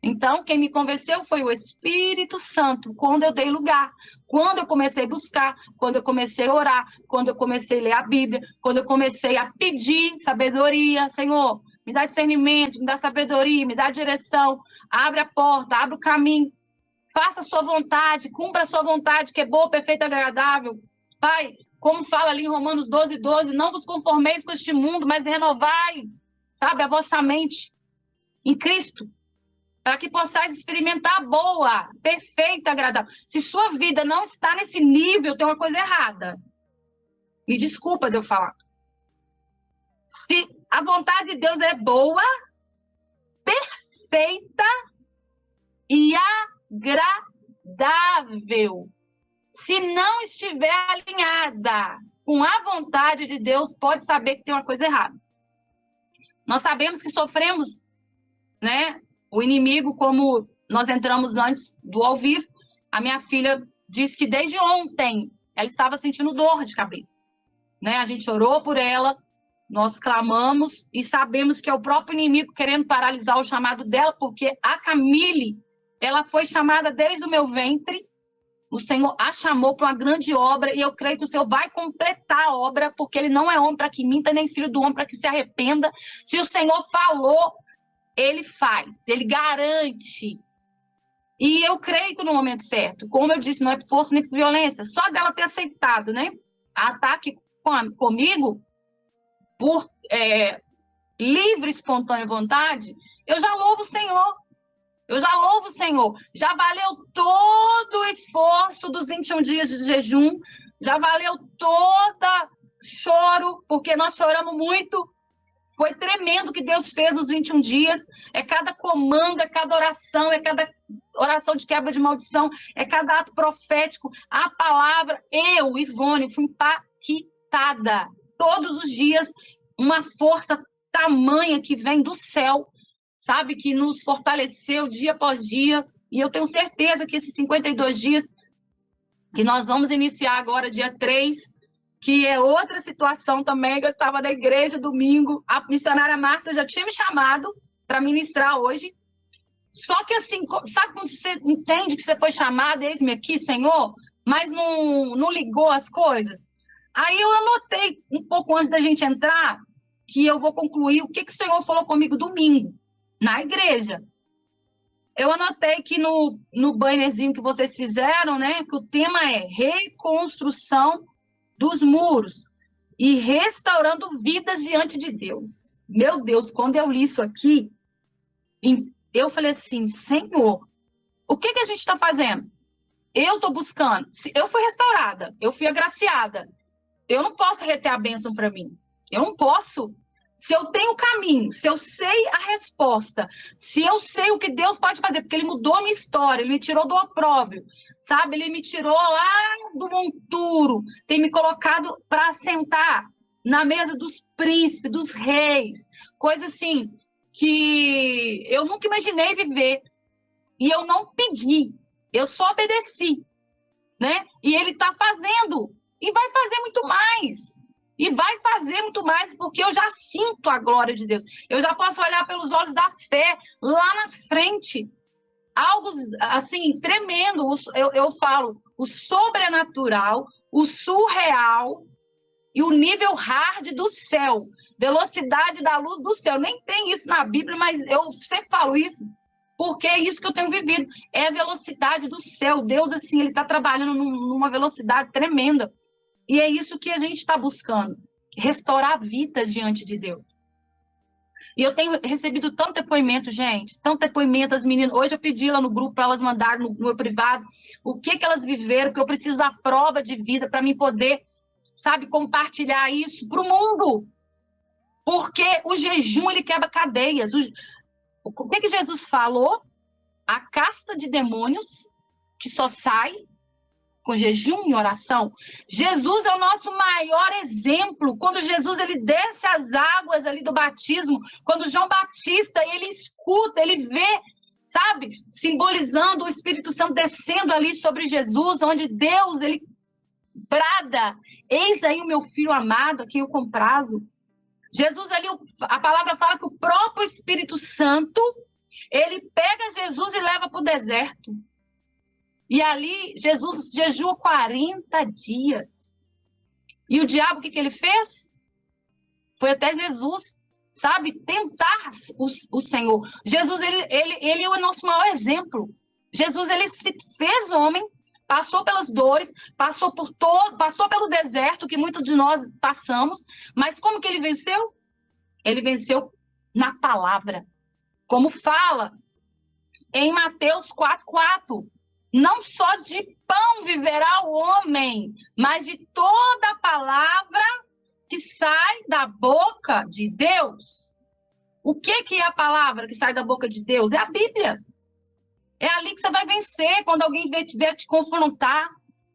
Então, quem me convenceu foi o Espírito Santo, quando eu dei lugar, quando eu comecei a buscar, quando eu comecei a orar, quando eu comecei a ler a Bíblia, quando eu comecei a pedir sabedoria. Senhor, me dá discernimento, me dá sabedoria, me dá direção, abre a porta, abre o caminho, faça a sua vontade, cumpra a sua vontade, que é boa, perfeita e agradável. Pai, como fala ali em Romanos 12:12, não vos conformeis com este mundo, mas renovai, sabe, a vossa mente em Cristo, para que possais experimentar a boa, perfeita, agradável. Se sua vida não está nesse nível, tem uma coisa errada. Me desculpa de eu falar. Se a vontade de Deus é boa, perfeita e agradável, se não estiver alinhada com a vontade de Deus, pode saber que tem uma coisa errada. Nós sabemos que sofremos, né? O inimigo, como nós entramos antes do ao vivo, a minha filha disse que desde ontem ela estava sentindo dor de cabeça, né? A gente orou por ela, nós clamamos e sabemos que é o próprio inimigo querendo paralisar o chamado dela, porque a Camille, ela foi chamada desde o meu ventre. O Senhor a chamou para uma grande obra e eu creio que o Senhor vai completar a obra, porque Ele não é homem para que minta, nem filho do homem para que se arrependa. Se o Senhor falou, Ele faz, Ele garante. E eu creio que no momento certo, como eu disse, não é por força nem por violência, só dela ter aceitado, né, ataque comigo, por livre e espontânea vontade, eu já louvo o Senhor. Eu já louvo o Senhor. Já valeu todo o esforço dos 21 dias de jejum, já valeu toda choro, porque nós choramos muito. Foi tremendo o que Deus fez nos 21 dias. É cada comando, é cada oração, é cada oração de quebra de maldição, é cada ato profético. A palavra, eu, Ivone, fui impactada. Todos os dias, uma força tamanha que vem do céu, sabe, que nos fortaleceu dia após dia. E eu tenho certeza que esses 52 dias, que nós vamos iniciar agora, dia 3, que é outra situação também, que eu estava na igreja domingo, a missionária Márcia já tinha me chamado para ministrar hoje. Só que assim, sabe quando você entende que você foi chamado, eis-me aqui, Senhor, mas não ligou as coisas? Aí eu anotei, um pouco antes da gente entrar, que eu vou concluir o que o Senhor falou comigo domingo, na igreja. Eu anotei que no bannerzinho que vocês fizeram, né, que o tema é reconstrução dos muros e restaurando vidas diante de Deus. Meu Deus, quando eu li isso aqui, eu falei assim, Senhor, o que a gente está fazendo? Eu estou buscando. Eu fui restaurada, eu fui agraciada. Eu não posso reter a bênção para mim. Eu não posso. Se eu tenho o caminho, se eu sei a resposta, se eu sei o que Deus pode fazer, porque Ele mudou a minha história, Ele me tirou do opróbrio, sabe? Ele me tirou lá do monturo, tem me colocado para sentar na mesa dos príncipes, dos reis, coisa assim que eu nunca imaginei viver. E eu não pedi, eu só obedeci, né? E Ele está fazendo, e vai fazer muito mais. E vai fazer muito mais, porque eu já sinto a glória de Deus. Eu já posso olhar pelos olhos da fé, lá na frente. Algo, assim, tremendo. Eu falo, o sobrenatural, o surreal e o nível hard do céu. Velocidade da luz do céu. Nem tem isso na Bíblia, mas eu sempre falo isso, porque é isso que eu tenho vivido. É a velocidade do céu. Deus, assim, Ele está trabalhando numa velocidade tremenda. E é isso que a gente está buscando, restaurar vidas diante de Deus. E eu tenho recebido tanto depoimento, gente, tanto depoimento, as meninas. Hoje eu pedi lá no grupo para elas mandarem no meu privado o que elas viveram, porque eu preciso da prova de vida para mim poder, sabe, compartilhar isso para o mundo. Porque o jejum, ele quebra cadeias. O que Jesus falou? A casta de demônios que só sai com jejum e oração. Jesus é o nosso maior exemplo. Quando Jesus ele desce as águas ali do batismo, quando João Batista ele escuta, ele vê, sabe, simbolizando o Espírito Santo descendo ali sobre Jesus, onde Deus ele brada, eis aí o meu filho amado, a quem eu comprazo. Jesus ali, a palavra fala que o próprio Espírito Santo, ele pega Jesus e leva para o deserto. E ali, Jesus jejua 40 dias. E o diabo, o que ele fez? Foi até Jesus, sabe, tentar o Senhor. Jesus, ele é o nosso maior exemplo. Jesus, ele se fez homem, passou pelas dores, passou pelo deserto que muitos de nós passamos, mas como que ele venceu? Ele venceu na palavra. Como fala em Mateus 4:4, não só de pão viverá o homem, mas de toda a palavra que sai da boca de Deus. O que é a palavra que sai da boca de Deus? É a Bíblia. É ali que você vai vencer quando alguém vier te confrontar.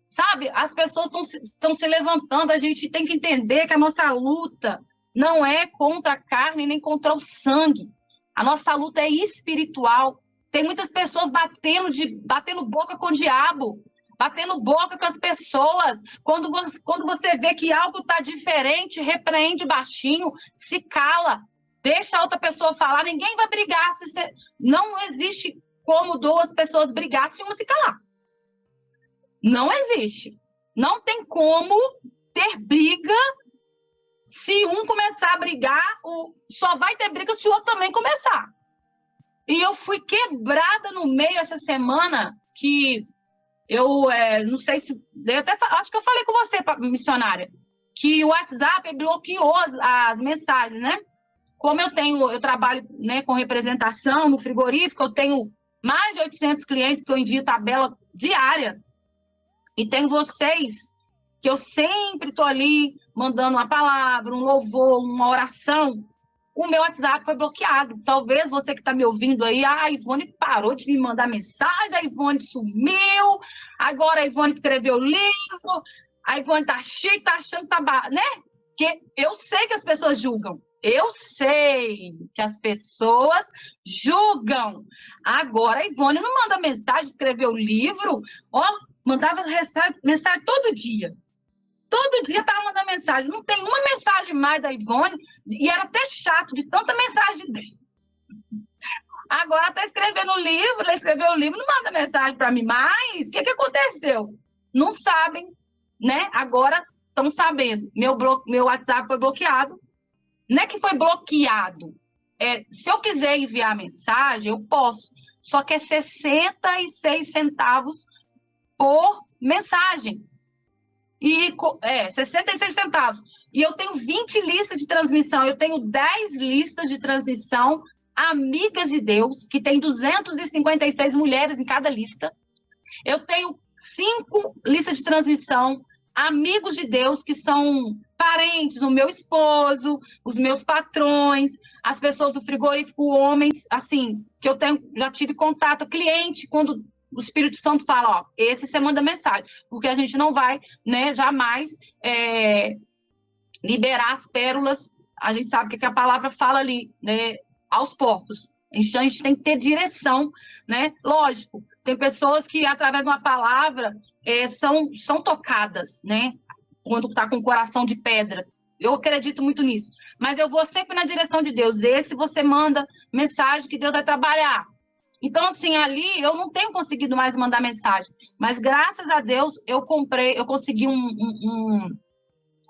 Sabe? As pessoas estão se levantando. A gente tem que entender que a nossa luta não é contra a carne nem contra o sangue. A nossa luta é espiritual. Tem muitas pessoas batendo boca com o diabo, batendo boca com as pessoas. Quando você vê que algo está diferente, repreende baixinho, se cala, deixa a outra pessoa falar. Ninguém vai brigar. Não existe como duas pessoas brigar se uma se calar. Não existe. Não tem como ter briga se um começar a brigar. Só vai ter briga se o outro também começar. E eu fui quebrada no meio essa semana, que eu não sei se... acho que eu falei com você, missionária, que o WhatsApp bloqueou as mensagens, né? Como eu trabalho, né, com representação no frigorífico, eu tenho mais de 800 clientes que eu envio tabela diária. E tem vocês, que eu sempre estou ali mandando uma palavra, um louvor, uma oração. O meu WhatsApp foi bloqueado. Talvez você que está me ouvindo aí, a Ivone parou de me mandar mensagem, a Ivone sumiu, agora a Ivone escreveu livro, a Ivone tá chique, tá achando que tá... né? Porque eu sei que as pessoas julgam. Eu sei que as pessoas julgam. Agora a Ivone não manda mensagem, escreveu livro, mandava mensagem todo dia. Todo dia estava mandando mensagem. Não tem uma mensagem mais da Ivone. E era até chato de tanta mensagem dele. Agora está escrevendo livro, ela escreveu o livro, não manda mensagem para mim mais. O que aconteceu? Não sabem, né? Agora estão sabendo. Meu WhatsApp foi bloqueado. Não é que foi bloqueado. Se eu quiser enviar mensagem, eu posso. Só que é 66 centavos por mensagem. 66 centavos. E eu tenho 20 listas de transmissão. Eu tenho 10 listas de transmissão, amigas de Deus, que tem 256 mulheres em cada lista. Eu tenho 5 listas de transmissão, amigos de Deus, que são parentes, o meu esposo, os meus patrões, as pessoas do frigorífico, homens, assim, que eu já tive contato, cliente, quando o Espírito Santo fala, esse você manda mensagem, porque a gente não vai, né, jamais liberar as pérolas. A gente sabe que a palavra fala ali, né, aos porcos. Então, a gente tem que ter direção, né? Lógico, tem pessoas que, através de uma palavra, são tocadas, né? Quando está com o coração de pedra. Eu acredito muito nisso. Mas eu vou sempre na direção de Deus. Esse você manda mensagem que Deus vai trabalhar. Então, assim, ali eu não tenho conseguido mais mandar mensagem. Mas, graças a Deus, eu consegui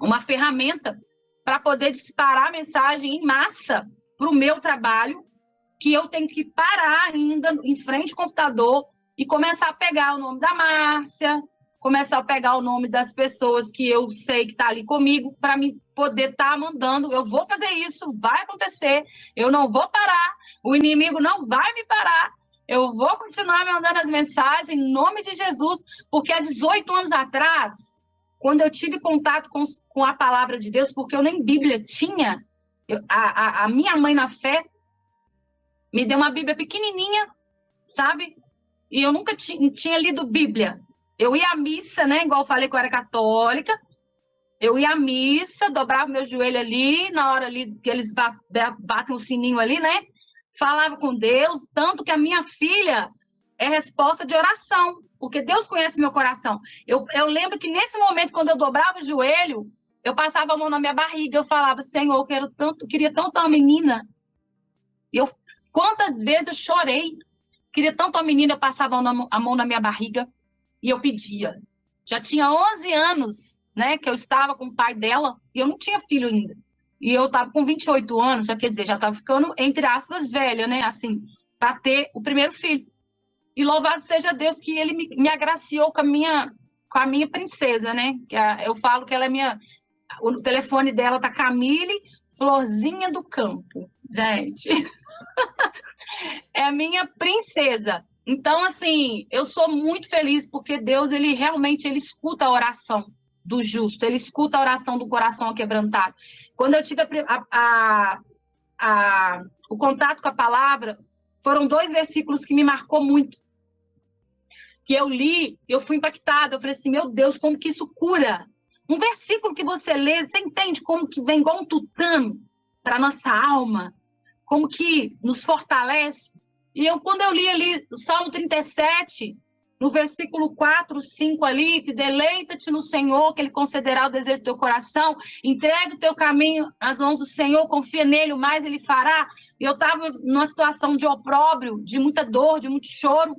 uma ferramenta para poder disparar mensagem em massa para o meu trabalho, que eu tenho que parar ainda em frente ao computador e começar a pegar o nome da Márcia, começar a pegar o nome das pessoas que eu sei que está ali comigo, para me poder estar mandando. Eu vou fazer isso, vai acontecer, eu não vou parar, o inimigo não vai me parar. Eu vou continuar me mandando as mensagens em nome de Jesus, porque há 18 anos atrás, quando eu tive contato com a palavra de Deus, porque eu nem Bíblia tinha, a minha mãe na fé me deu uma Bíblia pequenininha, sabe? E eu nunca tinha lido Bíblia. Eu ia à missa, né? Igual eu falei que eu era católica. Eu ia à missa, dobrava meu joelho ali, na hora ali que eles batem o sininho ali, né? Falava com Deus, tanto que a minha filha é resposta de oração, porque Deus conhece meu coração. Eu lembro que nesse momento, quando eu dobrava o joelho, eu passava a mão na minha barriga, eu falava, Senhor, queria tanto uma menina. E quantas vezes eu chorei, queria tanto uma menina, eu passava a mão na minha barriga e eu pedia. Já tinha 11 anos, né, que eu estava com o pai dela e eu não tinha filho ainda. E eu estava com 28 anos, já quer dizer, já estava ficando, entre aspas, velha, né, assim, para ter o primeiro filho. E louvado seja Deus que ele me agraciou com a minha princesa, né? Eu falo que ela é o telefone dela tá Camille Florzinha do Campo, gente. É a minha princesa. Então, assim, eu sou muito feliz porque Deus, ele realmente escuta a oração do justo, ele escuta a oração do coração quebrantado. Quando eu tive o contato com a palavra, foram 2 versículos que me marcou muito. Que eu li, eu fui impactada, eu falei assim, meu Deus, como que isso cura? Um versículo que você lê, você entende como que vem igual um tutano para a nossa alma, como que nos fortalece. E quando eu li ali o Salmo 37, no versículo 4, 5 ali, que deleita-te no Senhor, que Ele concederá o desejo do teu coração, entrega o teu caminho nas mãos do Senhor, confia nele, o mais Ele fará. E eu estava numa situação de opróbrio, de muita dor, de muito choro.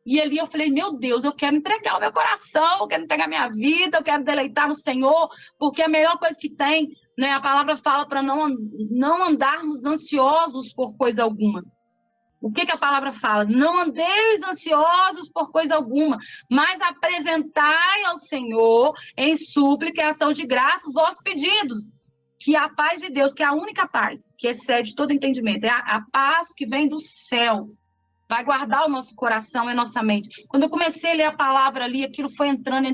E ali eu falei, meu Deus, eu quero entregar o meu coração, eu quero entregar a minha vida, eu quero deleitar no Senhor, porque a melhor coisa que tem, né, a palavra fala para não andarmos ansiosos por coisa alguma. O que a palavra fala? Não andeis ansiosos por coisa alguma, mas apresentai ao Senhor em súplica e ação de graça os vossos pedidos. Que a paz de Deus, que é a única paz, que excede todo entendimento, é a paz que vem do céu, vai guardar o nosso coração e a nossa mente. Quando eu comecei a ler a palavra ali, aquilo foi entrando.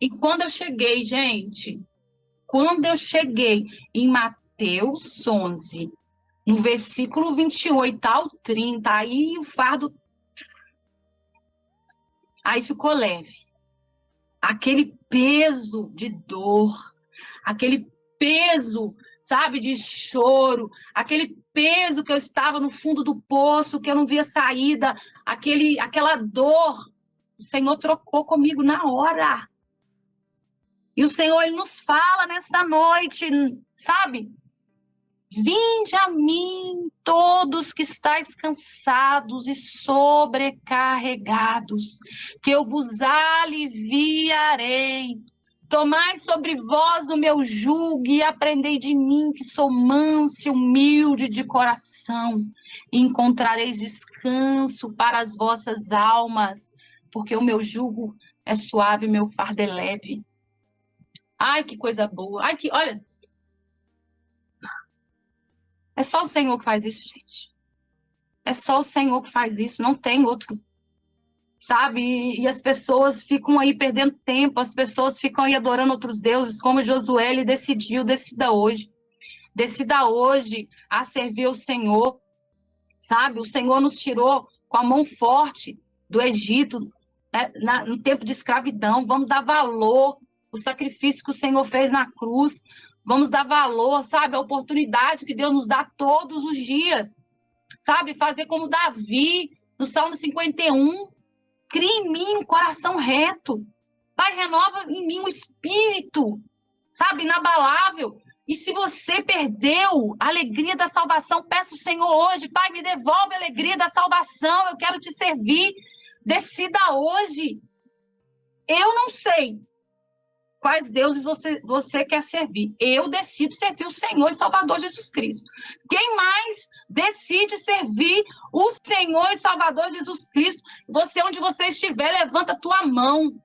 E quando eu cheguei, gente, em Mateus 11, no versículo 28 ao 30, aí o fardo, aí ficou leve. Aquele peso de dor, aquele peso, sabe, de choro, aquele peso que eu estava no fundo do poço, que eu não via saída, aquela dor, o Senhor trocou comigo na hora. E o Senhor, Ele nos fala nessa noite, sabe? Vinde a mim, todos que estáis cansados e sobrecarregados, que eu vos aliviarei. Tomai sobre vós o meu jugo e aprendei de mim, que sou manso e humilde de coração. E encontrareis descanso para as vossas almas, porque o meu jugo é suave e o meu fardo é leve. Ai, que coisa boa. Ai, olha, é só o Senhor que faz isso, gente. É só o Senhor que faz isso, não tem outro. Sabe? E as pessoas ficam aí perdendo tempo, as pessoas ficam aí adorando outros deuses, como Josué, ele decidiu, decida hoje a servir o Senhor, sabe? O Senhor nos tirou com a mão forte do Egito, né? No tempo de escravidão, vamos dar valor ao sacrifício que o Senhor fez na cruz, vamos dar valor, sabe? A oportunidade que Deus nos dá todos os dias, sabe? Fazer como Davi, no Salmo 51, cria em mim um coração reto. Pai, renova em mim um espírito, sabe, inabalável. E se você perdeu a alegria da salvação, peça ao Senhor hoje, Pai, me devolve a alegria da salvação, eu quero te servir. Decida hoje. Eu não sei quais deuses você quer servir. Eu decido servir o Senhor e Salvador Jesus Cristo. Quem mais decide servir o Senhor e Salvador Jesus Cristo? Você, onde você estiver, levanta a tua mão.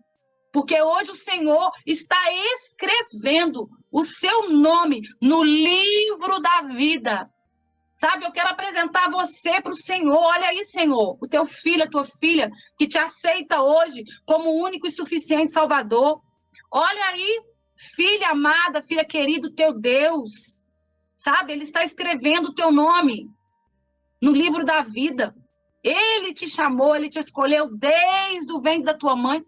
Porque hoje o Senhor está escrevendo o seu nome no livro da vida. Sabe, eu quero apresentar você para o Senhor. Olha aí, Senhor, o teu filho, a tua filha, que te aceita hoje como o único e suficiente Salvador. Olha aí, filha amada, filha querida, teu Deus, sabe? Ele está escrevendo o teu nome no livro da vida. Ele te chamou, ele te escolheu desde o ventre da tua mãe.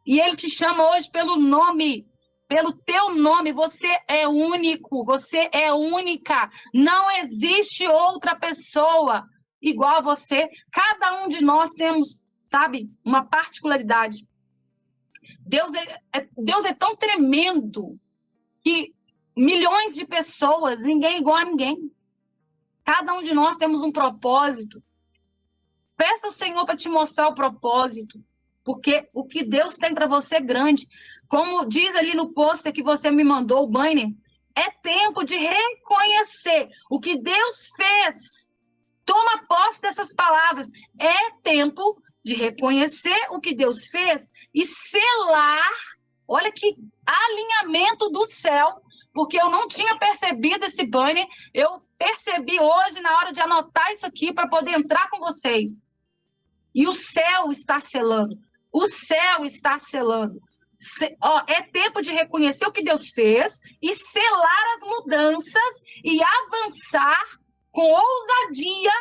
E ele te chama hoje pelo nome, pelo teu nome. Você é único, você é única. Não existe outra pessoa igual a você. Cada um de nós temos, sabe, uma particularidade. Deus é tão tremendo que milhões de pessoas, ninguém é igual a ninguém. Cada um de nós temos um propósito. Peça ao Senhor para te mostrar o propósito, porque o que Deus tem para você é grande. Como diz ali no pôster que você me mandou, o banner, é tempo de reconhecer o que Deus fez. Toma posse dessas palavras. É tempo de reconhecer o que Deus fez e selar. Olha que alinhamento do céu, porque eu não tinha percebido esse banner. Eu percebi hoje na hora de anotar isso aqui para poder entrar com vocês. E o céu está selando. O céu está selando. É tempo de reconhecer o que Deus fez e selar as mudanças e avançar com ousadia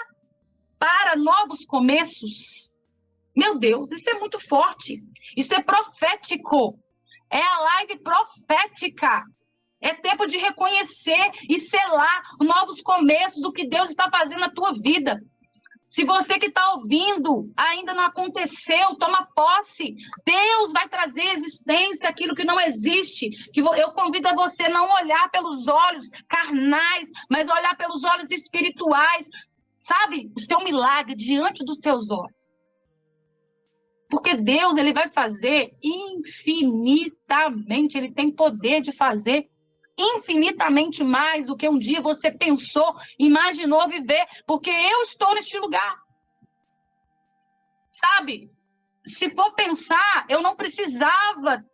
para novos começos. Meu Deus, isso é muito forte. Isso é profético. É a live profética. É tempo de reconhecer e selar novos começos do que Deus está fazendo na tua vida. Se você que está ouvindo ainda não aconteceu, toma posse. Deus vai trazer existência aquilo que não existe. Eu convido a você não olhar pelos olhos carnais, mas olhar pelos olhos espirituais. Sabe? O seu milagre diante dos teus olhos. Porque Deus, ele vai fazer infinitamente. Ele tem poder de fazer infinitamente mais do que um dia você pensou, imaginou viver, porque eu estou neste lugar. Sabe? Se for pensar, eu não precisava,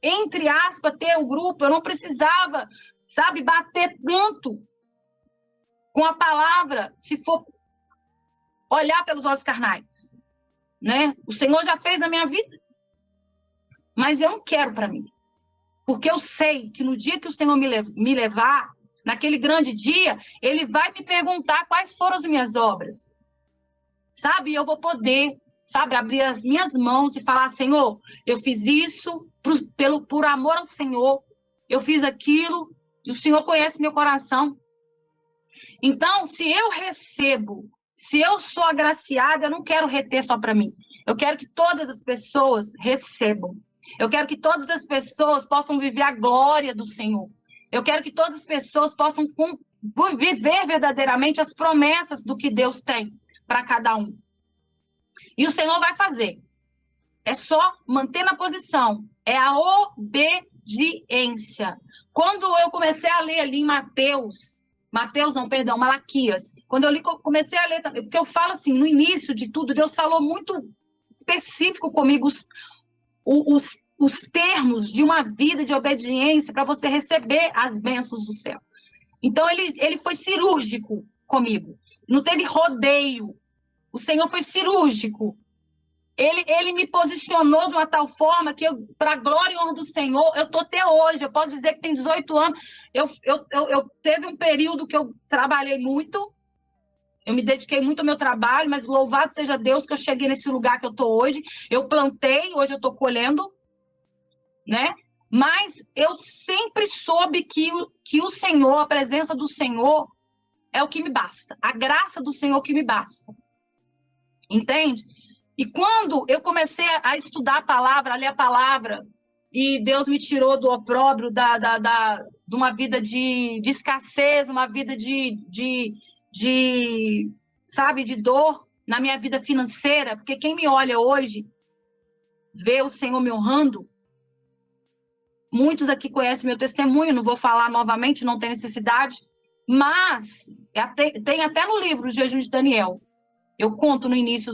entre aspas, ter um grupo, eu não precisava, sabe, bater tanto com a palavra, se for olhar pelos olhos carnais, né? O Senhor já fez na minha vida, mas eu não quero para mim. Porque eu sei que no dia que o Senhor me levar, naquele grande dia, Ele vai me perguntar quais foram as minhas obras. Sabe? E eu vou poder, sabe, abrir as minhas mãos e falar, Senhor, eu fiz isso por amor ao Senhor. Eu fiz aquilo e o Senhor conhece meu coração. Então, se eu recebo, se eu sou agraciada, eu não quero reter só para mim. Eu quero que todas as pessoas recebam. Eu quero que todas as pessoas possam viver a glória do Senhor. Eu quero que todas as pessoas possam viver verdadeiramente as promessas do que Deus tem para cada um. E o Senhor vai fazer. É só manter na posição. É a obediência. Quando eu comecei a ler ali em Malaquias. Quando eu li, comecei a ler também. Porque eu falo assim, no início de tudo, Deus falou muito específico comigo os termos de uma vida de obediência para você receber as bênçãos do céu. Então, ele foi cirúrgico comigo. Não teve rodeio. O Senhor foi cirúrgico. Ele me posicionou de uma tal forma que, para a glória e honra do Senhor, eu estou até hoje. Eu posso dizer que tem 18 anos. Eu teve um período que eu trabalhei muito. Eu me dediquei muito ao meu trabalho, mas louvado seja Deus que eu cheguei nesse lugar que eu estou hoje. Eu plantei, hoje eu estou colhendo, né? Mas eu sempre soube que o Senhor, a presença do Senhor, é o que me basta. A graça do Senhor que me basta. Entende? E quando eu comecei a estudar a palavra, a ler a palavra, e Deus me tirou do opróbrio, de uma vida de escassez, uma vida sabe, de dor na minha vida financeira, porque quem me olha hoje, vê o Senhor me honrando. Muitos aqui conhecem meu testemunho, não vou falar novamente, não tem necessidade, mas tem até no livro O Jejum de Daniel. Eu conto no início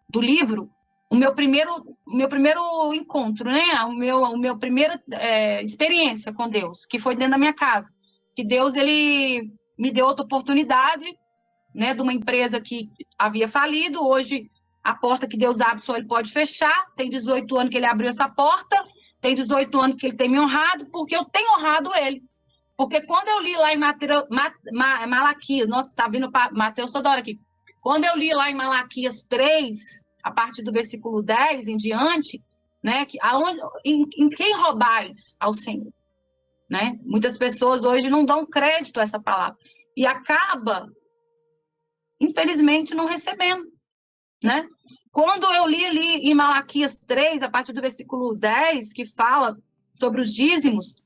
do livro o meu primeiro encontro, né? O meu primeira experiência com Deus, que foi dentro da minha casa. Que Deus, ele me deu outra oportunidade, né, de uma empresa que havia falido. Hoje, a porta que Deus abre, só Ele pode fechar. Tem 18 anos que Ele abriu essa porta, tem 18 anos que Ele tem me honrado, porque eu tenho honrado Ele. Porque quando eu li lá em Malaquias, nossa, está vindo Mateus toda hora aqui. Quando eu li lá em Malaquias 3, a partir do versículo 10 em diante, né, em quem roubais ao Senhor? Né? Muitas pessoas hoje não dão crédito a essa palavra. E acaba, infelizmente, não recebendo. né? Quando eu li ali em Malaquias 3, a partir do versículo 10, que fala sobre os dízimos,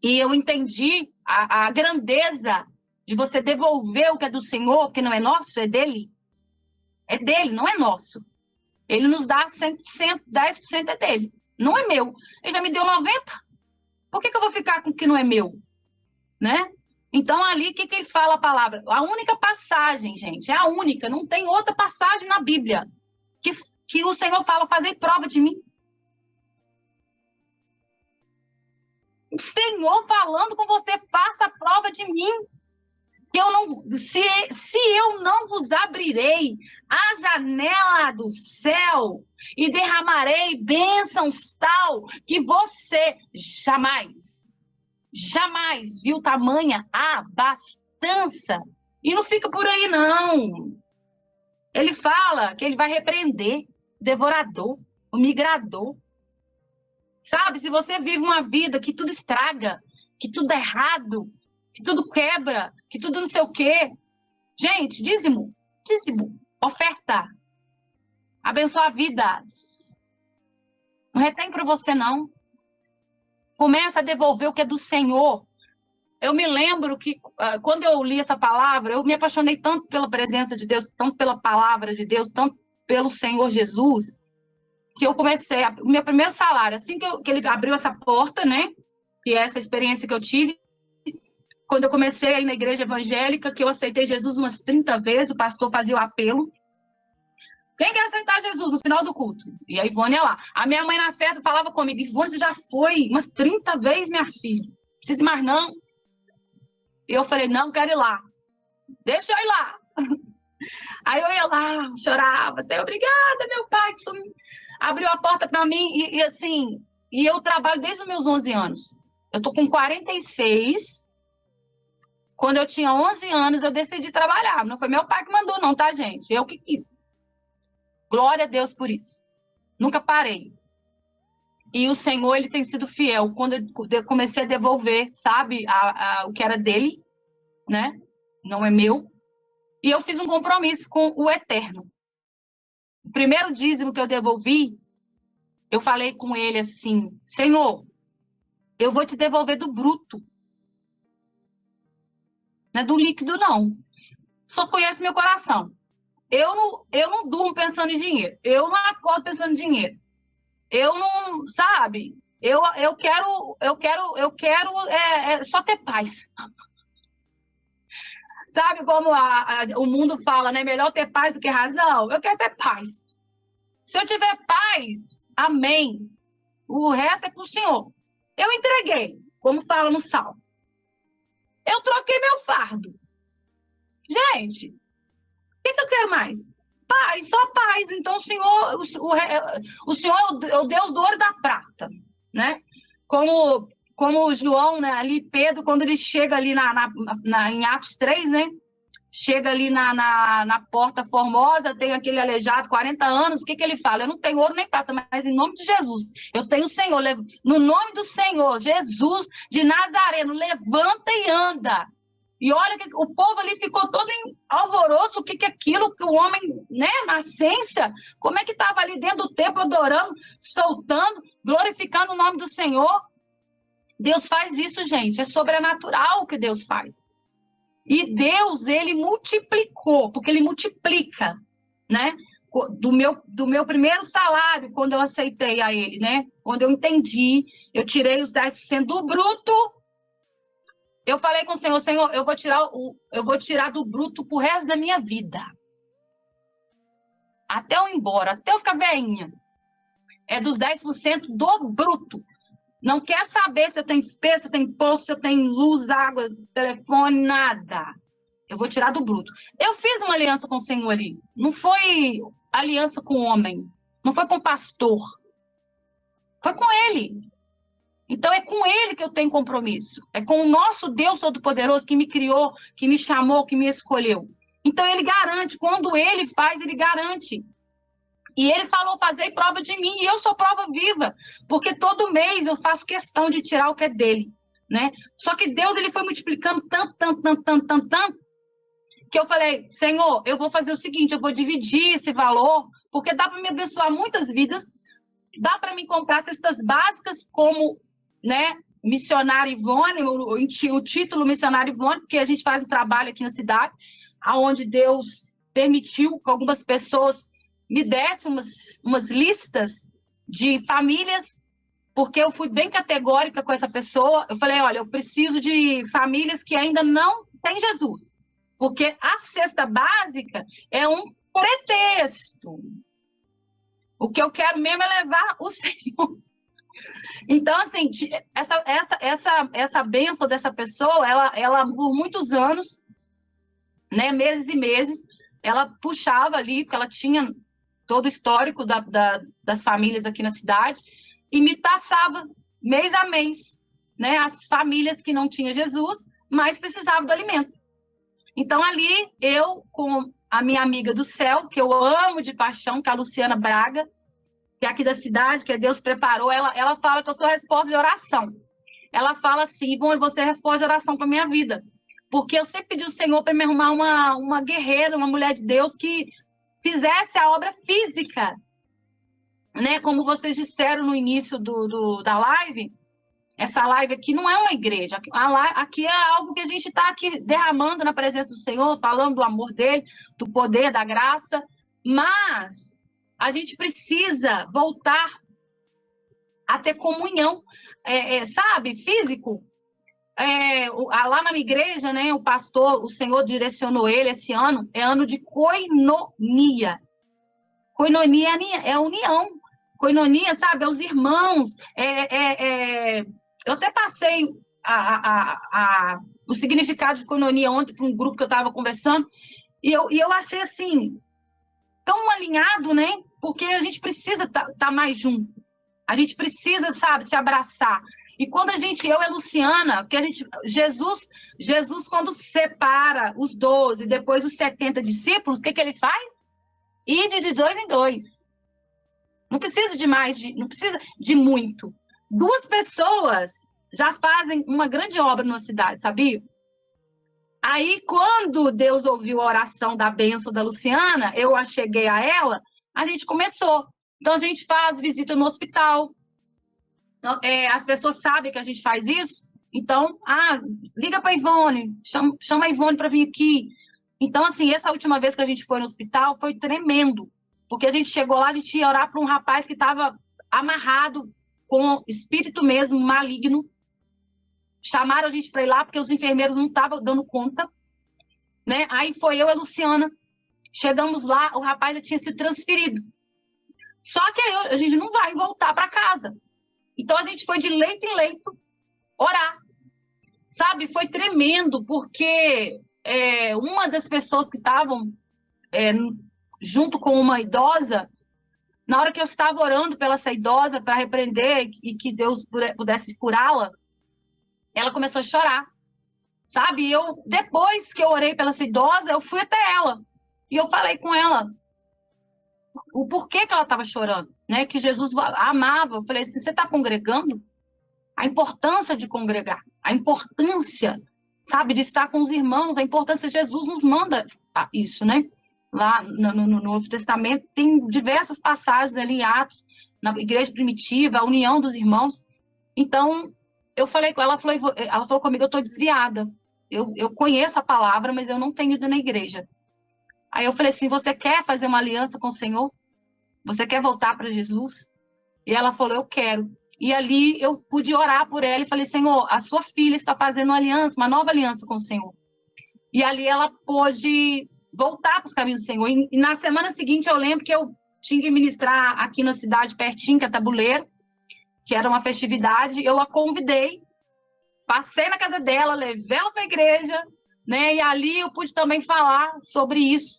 e eu entendi a grandeza de você devolver o que é do Senhor, que não é nosso, é dele. É dele, não é nosso. Ele nos dá 100%, 10% é dele. Não é meu. Ele já me deu 90%. Por que eu vou ficar com o que não é meu? Né? Então, ali, o que ele fala a palavra? A única passagem, gente, é a única. Não tem outra passagem na Bíblia que o Senhor fala, fazei prova de mim. O Senhor falando com você, faça prova de mim. Se eu não vos abrirei a janela do céu e derramarei bênçãos tal que você jamais viu tamanha abastança. E não fica por aí, não. Ele fala que ele vai repreender o devorador, o migrador. Sabe, se você vive uma vida que tudo estraga, que tudo é errado, que tudo quebra, que tudo não sei o quê. Gente, dízimo, oferta. Abençoa vidas. Não retém para você, não. Começa a devolver o que é do Senhor. Eu me lembro que, quando eu li essa palavra, eu me apaixonei tanto pela presença de Deus, tanto pela palavra de Deus, tanto pelo Senhor Jesus, que eu comecei, o meu primeiro salário, assim que ele abriu essa porta, né, que é essa experiência que eu tive, quando eu comecei a ir na igreja evangélica, que eu aceitei Jesus umas 30 vezes, o pastor fazia o apelo. Quem quer aceitar Jesus no final do culto? E a Ivone ia lá. A minha mãe na festa falava comigo, Ivone, você já foi umas 30 vezes, minha filha. Não precisa ir mais, não. E eu falei, não, quero ir lá. Deixa eu ir lá. Aí eu ia lá, chorava, assim, obrigada, meu pai, que abriu a porta para mim. E assim, eu trabalho desde os meus 11 anos. Eu tô com 46. Quando eu tinha 11 anos, eu decidi trabalhar. Não foi meu pai que mandou, não, tá, gente? Eu que quis. Glória a Deus por isso. Nunca parei. E o Senhor, ele tem sido fiel. Quando eu comecei a devolver, sabe, o que era dele, né? Não é meu. E eu fiz um compromisso com o Eterno. O primeiro dízimo que eu devolvi, eu falei com ele assim, Senhor, eu vou te devolver do bruto. Não é do líquido, não. Só conhece meu coração. Eu não durmo pensando em dinheiro. Eu não acordo pensando em dinheiro. Eu não, sabe? Eu quero só ter paz. Sabe como o mundo fala, né? Melhor ter paz do que razão? Eu quero ter paz. Se eu tiver paz, amém. O resto é com o Senhor. Eu entreguei, como fala no Salmo. Eu troquei meu fardo. Gente, o que eu quero mais? Paz, só paz. Então, o Senhor é o Deus do ouro e da prata, né? Como o João, né, ali, Pedro, quando ele chega ali em Atos 3, né? Chega ali na Porta Formosa, tem aquele aleijado, 40 anos, o que ele fala? Eu não tenho ouro nem prata, mas em nome de Jesus, eu tenho o Senhor. No nome do Senhor, Jesus de Nazareno, levanta e anda. E olha que o povo ali ficou todo em alvoroço, o que é aquilo que o homem, né, na essência, como é que estava ali dentro do templo adorando, soltando, glorificando o nome do Senhor. Deus faz isso, gente, é sobrenatural o que Deus faz. E Deus, ele multiplicou, porque ele multiplica, né? Do meu primeiro salário, quando eu aceitei a ele, né? Quando eu entendi, eu tirei os 10% do bruto. Eu falei com o Senhor, Senhor, eu vou tirar do bruto pro resto da minha vida. Até eu ir embora, até eu ficar velhinha. É dos 10% do bruto. Não quer saber se eu tenho despesa, se eu tenho imposto, se eu tenho luz, água, telefone, nada. Eu vou tirar do bruto. Eu fiz uma aliança com o Senhor ali. Não foi aliança com o homem. Não foi com o pastor. Foi com ele. Então é com ele que eu tenho compromisso. É com o nosso Deus Todo-Poderoso que me criou, que me chamou, que me escolheu. Então ele garante. Quando ele faz, ele garante. E ele falou, fazei prova de mim, e eu sou prova viva, porque todo mês eu faço questão de tirar o que é dele, né? Só que Deus, ele foi multiplicando tanto, que eu falei, Senhor, eu vou fazer o seguinte, eu vou dividir esse valor, porque dá para me abençoar muitas vidas, dá para me comprar cestas básicas como, né, Missionária Ivone, o título Missionária Ivone, porque a gente faz um trabalho aqui na cidade, onde Deus permitiu que algumas pessoas me dessem umas listas de famílias, porque eu fui bem categórica com essa pessoa. Eu falei, olha, eu preciso de famílias que ainda não têm Jesus, porque a cesta básica é um pretexto. O que eu quero mesmo é levar o Senhor. Então, assim, essa bênção dessa pessoa, ela por muitos anos, né, meses e meses, ela puxava ali, porque ela tinha todo o histórico das famílias aqui na cidade, e me taxava mês a mês, né, as famílias que não tinham Jesus, mas precisavam do alimento. Então, ali, eu, com a minha amiga do céu, que eu amo de paixão, que é a Luciana Braga, que é aqui da cidade, que Deus preparou, ela fala que eu sou resposta de oração. Ela fala assim, Ivone, você é resposta de oração para minha vida. Porque eu sempre pedi ao Senhor para me arrumar uma guerreira, uma mulher de Deus que fizesse a obra física. Né? Como vocês disseram no início da live, essa live aqui não é uma igreja. Aqui é algo que a gente está aqui derramando na presença do Senhor, falando do amor dele, do poder, da graça. Mas a gente precisa voltar a ter comunhão, sabe, físico. Lá na minha igreja, né, o pastor, o Senhor direcionou ele esse ano, é ano de koinonia. Koinonia é união. Koinonia, sabe, é os irmãos. Eu até passei o significado de koinonia ontem para um grupo que eu estava conversando, e eu achei assim, tão alinhado, né? Porque a gente precisa tá mais junto. A gente precisa, sabe, se abraçar. E quando eu e a Luciana, porque Jesus quando separa os 12, depois os 70 discípulos, o que ele faz? Ide de 2 em 2. Não precisa de mais, não precisa de muito. 2 pessoas já fazem uma grande obra na cidade, sabia? Aí, quando Deus ouviu a oração da bênção da Luciana, eu cheguei a ela, a gente começou. Então, a gente faz visita no hospital. As pessoas sabem que a gente faz isso. Então, liga para a Ivone, chama a Ivone para vir aqui. Então, assim, essa última vez que a gente foi no hospital foi tremendo. Porque a gente chegou lá, a gente ia orar para um rapaz que estava amarrado com espírito mesmo, maligno. Chamaram a gente para ir lá, porque os enfermeiros não estavam dando conta. Né? Aí foi eu e a Luciana. Chegamos lá, o rapaz já tinha sido transferido. Só que a gente não vai voltar para casa. Então, a gente foi de leito em leito orar. Sabe? Foi tremendo, porque uma das pessoas que estavam junto com uma idosa, na hora que eu estava orando pela essa idosa para repreender e que Deus pudesse curá-la, ela começou a chorar, sabe? Depois que eu orei pela essa idosa, eu fui até ela e eu falei com ela o porquê que ela estava chorando, né? Que Jesus a amava. Eu falei assim, você está congregando? A importância de congregar, a importância, sabe, de estar com os irmãos, a importância, Jesus nos manda isso, né? Lá no Novo Testamento tem diversas passagens ali em Atos, na igreja primitiva, a união dos irmãos. Então, eu falei com ela, ela falou comigo, eu estou desviada. Eu conheço a palavra, mas eu não tenho ido na igreja. Aí eu falei assim, você quer fazer uma aliança com o Senhor? Você quer voltar para Jesus? E ela falou, eu quero. E ali eu pude orar por ela e falei, Senhor, a sua filha está fazendo uma aliança, uma nova aliança com o Senhor. E ali ela pôde voltar para os caminhos do Senhor. E na semana seguinte eu lembro que eu tinha que ministrar aqui na cidade pertinho, que é Tabuleiro, que era uma festividade. Eu a convidei, passei na casa dela, levei ela para a igreja, né? E ali eu pude também falar sobre isso,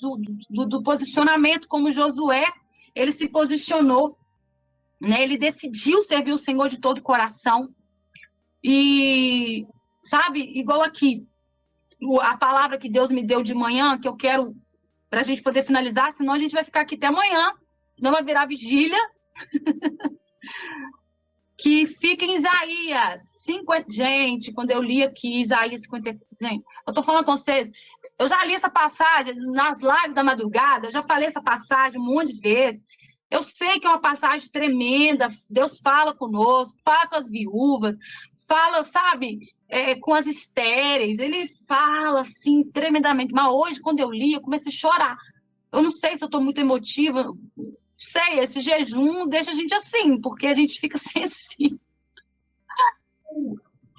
do posicionamento, como Josué, ele se posicionou, né? Ele decidiu servir o Senhor de todo o coração. E, sabe, igual aqui, a palavra que Deus me deu de manhã, que eu quero, para a gente poder finalizar, senão a gente vai ficar aqui até amanhã, senão vai virar vigília. Que fica em Isaías 50. Gente, quando eu li aqui Isaías 50, gente, eu estou falando com vocês, Eu já li essa passagem nas lives da madrugada, eu já falei essa passagem um monte de vezes. Eu sei que é uma passagem tremenda, Deus fala conosco, fala com as viúvas, fala, sabe, com as estéreis, ele fala, assim, tremendamente. Mas hoje, quando eu li, eu comecei a chorar. Eu não sei se eu estou muito emotiva, não sei, esse jejum deixa a gente assim, porque a gente fica sensível.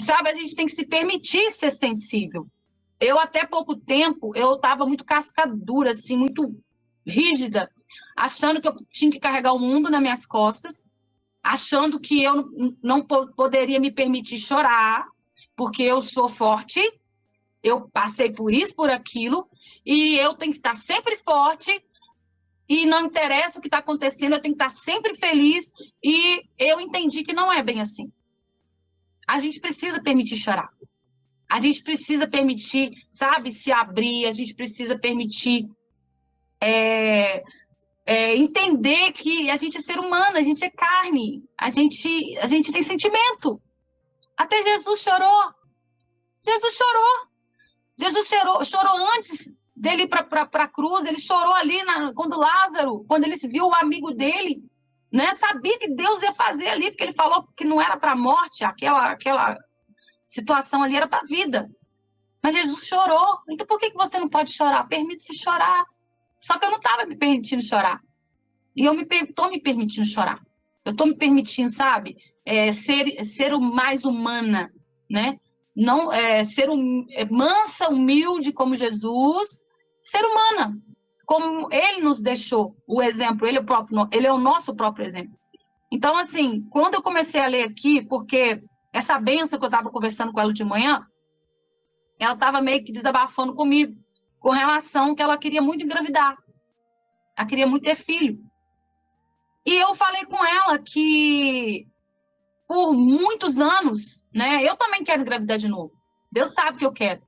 Sabe, a gente tem que se permitir ser sensível. Eu, até pouco tempo, eu estava muito cascadura, assim, muito rígida, achando que eu tinha que carregar o mundo nas minhas costas, achando que eu não poderia me permitir chorar, porque eu sou forte, eu passei por isso, por aquilo, e eu tenho que estar sempre forte, e não interessa o que está acontecendo, eu tenho que estar sempre feliz, e eu entendi que não é bem assim. A gente precisa permitir chorar. A gente precisa permitir, sabe, se abrir, a gente precisa permitir entender que a gente é ser humano, a gente é carne, a gente tem sentimento. Até Jesus chorou. Jesus chorou antes dele ir para a cruz, ele chorou ali quando Lázaro, quando ele viu o amigo dele, né, sabia que Deus ia fazer ali, porque ele falou que não era para a morte, aquela situação ali era para a vida. Mas Jesus chorou. Então por que você não pode chorar? Permite-se chorar. Só que eu não estava me permitindo chorar. E eu estou me permitindo chorar. Eu estou me permitindo, sabe, ser o mais humana, né? Não ser mansa, humilde como Jesus, ser humana, como ele nos deixou o exemplo, ele é o nosso próprio exemplo. Então, assim, quando eu comecei a ler aqui, porque essa bênção que eu estava conversando com ela de manhã, ela estava meio que desabafando comigo, com relação que ela queria muito engravidar. Ela queria muito ter filho. E eu falei com ela que, por muitos anos, né, eu também quero engravidar de novo. Deus sabe que eu quero.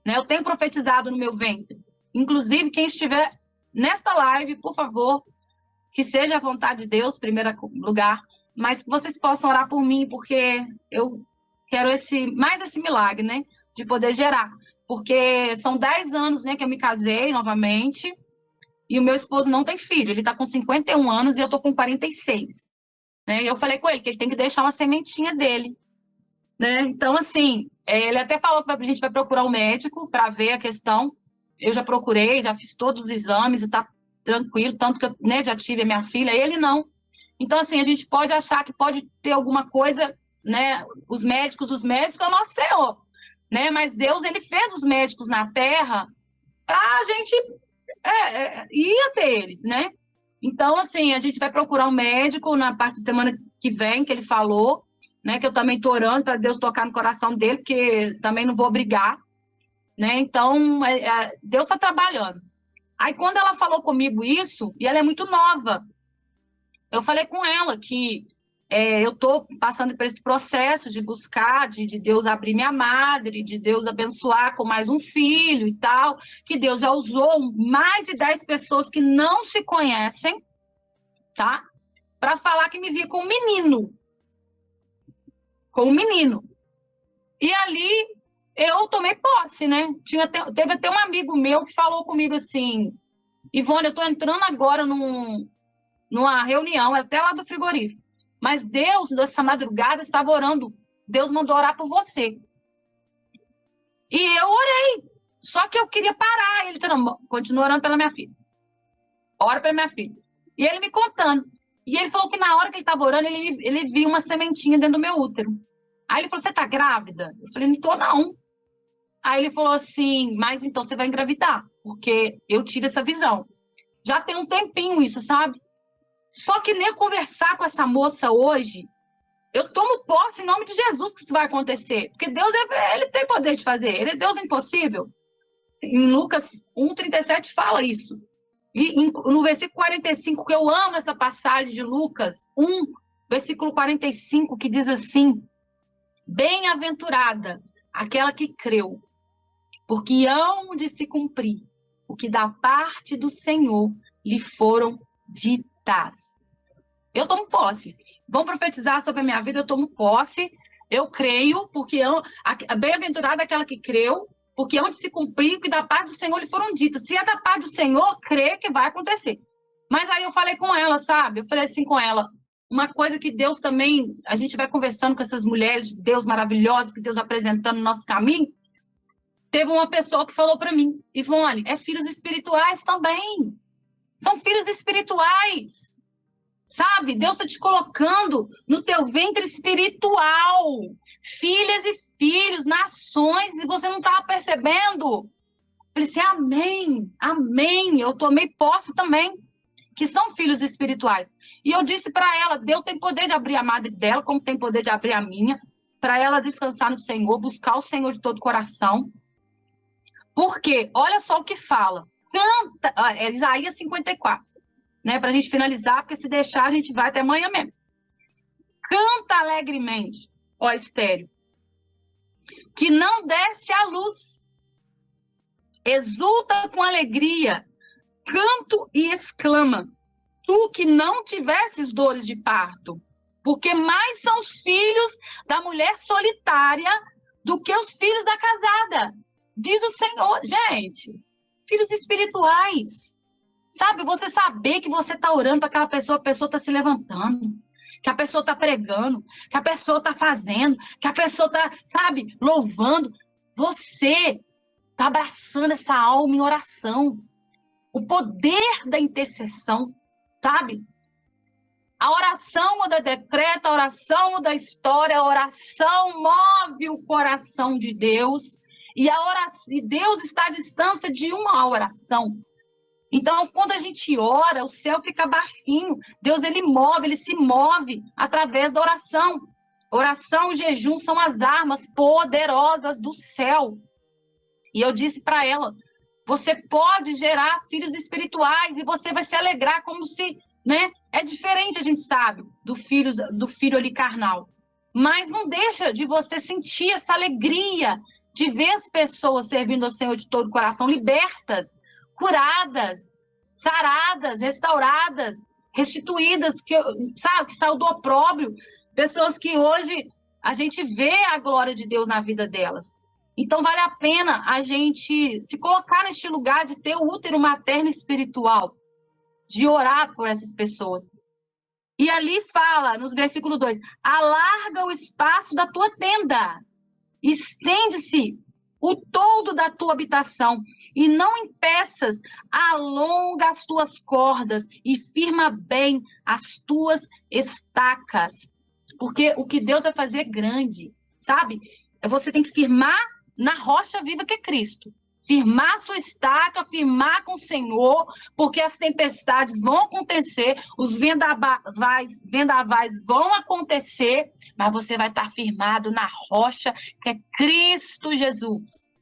Né? Eu tenho profetizado no meu ventre. Inclusive, quem estiver nesta live, por favor, que seja a vontade de Deus, em primeiro lugar, mas que vocês possam orar por mim, porque eu quero mais esse milagre, né? De poder gerar. Porque são 10 anos, né, que eu me casei novamente, e o meu esposo não tem filho. Ele está com 51 anos e eu estou com 46. Né? E eu falei com ele que ele tem que deixar uma sementinha dele. Né? Então, assim, ele até falou que a gente vai procurar um médico para ver a questão. Eu já procurei, já fiz todos os exames e está tranquilo, tanto que eu, né, já tive a minha filha, ele não. Então, assim, a gente pode achar que pode ter alguma coisa, né? Os médicos é o nosso Senhor. Né? Mas Deus, ele fez os médicos na Terra para a gente ir até eles, né? Então, assim, a gente vai procurar um médico na parte de semana que vem, que ele falou, né? Que eu também estou orando para Deus tocar no coração dele, porque também não vou obrigar, né? Então, Deus está trabalhando. Aí, quando ela falou comigo isso, e ela é muito nova, eu falei com ela que eu estou passando por esse processo de buscar, de Deus abrir minha madre, de Deus abençoar com mais um filho e tal, que Deus já usou mais de 10 pessoas que não se conhecem, tá? Para falar que me via com um menino. Com um menino. E ali eu tomei posse, né? Teve até um amigo meu que falou comigo assim, Ivone, eu estou entrando agora numa reunião, até lá do frigorífico. Mas Deus, nessa madrugada, estava orando. Deus mandou orar por você. E eu orei. Só que eu queria parar. Ele falou, continua orando pela minha filha. Ora pela minha filha. E ele me contando. E ele falou que na hora que ele estava orando, ele viu uma sementinha dentro do meu útero. Aí ele falou, você está grávida? Eu falei, não estou, não. Aí ele falou assim, mas então você vai engravidar. Porque eu tive essa visão. Já tem um tempinho isso, sabe? Só que nem conversar com essa moça hoje, eu tomo posse em nome de Jesus que isso vai acontecer. Porque Deus, ele tem poder de fazer. Ele é Deus do impossível. Em Lucas 1,37 fala isso. E no versículo 45, que eu amo essa passagem de Lucas 1, versículo 45, que diz assim, bem-aventurada aquela que creu, porque hão de se cumprir o que da parte do Senhor lhe foram ditas. Eu tomo posse. Vão profetizar sobre a minha vida, eu tomo posse. Eu creio, porque bem-aventurada aquela que creu, Porque onde se cumpriu que da parte do Senhor lhe foram ditas. Se é da parte do Senhor, crê que vai acontecer. Mas aí eu falei com ela, sabe? Eu falei assim com ela, uma coisa que Deus também, a gente vai conversando com essas mulheres, Deus maravilhosas, que Deus apresentando no nosso caminho. Teve uma pessoa que falou para mim, Ivone, é filhos espirituais também. São filhos espirituais. Sabe? Deus está te colocando no teu ventre espiritual. Filhas e filhos, nações, e você não estava percebendo. Falei assim, amém, amém. Eu tomei posse também, que são filhos espirituais. E eu disse para ela, Deus tem poder de abrir a madre dela, como tem poder de abrir a minha, para ela descansar no Senhor, buscar o Senhor de todo o coração. Porque, olha só o que fala. Canta, é Isaías 54. Né, para a gente finalizar, porque se deixar, a gente vai até amanhã mesmo. Canta alegremente, ó estéreo, que não deste à luz. Exulta com alegria, canto e exclama, tu que não tivesses dores de parto, porque mais são os filhos da mulher solitária do que os filhos da casada. Diz o Senhor, gente, filhos espirituais. Sabe, você saber que você está orando para aquela pessoa, a pessoa está se levantando, que a pessoa está pregando, que a pessoa está fazendo, que a pessoa está, sabe, louvando. Você está abraçando essa alma em oração. O poder da intercessão, sabe? A oração muda decreto, a oração muda história, a oração move o coração de Deus. E Deus está à distância de uma oração. Então, quando a gente ora, o céu fica baixinho. Deus, ele se move através da oração. Oração e jejum são as armas poderosas do céu. E eu disse para ela, você pode gerar filhos espirituais e você vai se alegrar como se, né? É diferente, a gente sabe, do filho ali carnal. Mas não deixa de você sentir essa alegria de ver as pessoas servindo ao Senhor de todo o coração, libertas, curadas, saradas, restauradas, restituídas, que saiu do opróbrio, pessoas que hoje a gente vê a glória de Deus na vida delas. Então vale a pena a gente se colocar neste lugar de ter o útero materno espiritual, de orar por essas pessoas. E ali fala, no versículo 2, alarga o espaço da tua tenda, estende-se o todo da tua habitação, e não impeças, alonga as tuas cordas e firma bem as tuas estacas. Porque o que Deus vai fazer é grande, sabe? Você tem que firmar na rocha viva que é Cristo. Firmar a sua estaca, firmar com o Senhor, porque as tempestades vão acontecer, os vendavais vão acontecer, mas você vai estar firmado na rocha que é Cristo Jesus.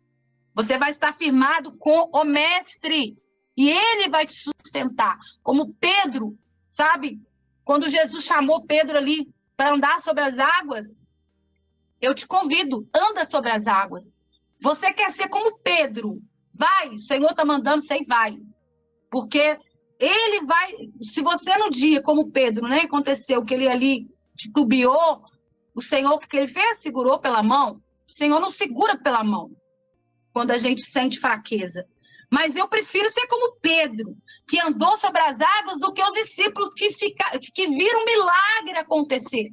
Você vai estar firmado com o Mestre, e Ele vai te sustentar. Como Pedro, sabe? Quando Jesus chamou Pedro ali para andar sobre as águas, eu te convido, anda sobre as águas. Você quer ser como Pedro? Vai, o Senhor está mandando, você vai. Porque Ele vai... Se você no dia, como Pedro, né? Aconteceu que ele ali titubeou, o Senhor, o que ele fez? Segurou pela mão. O Senhor não segura pela mão quando a gente sente fraqueza. Mas eu prefiro ser como Pedro, que andou sobre as águas, do que os discípulos que viram o milagre acontecer.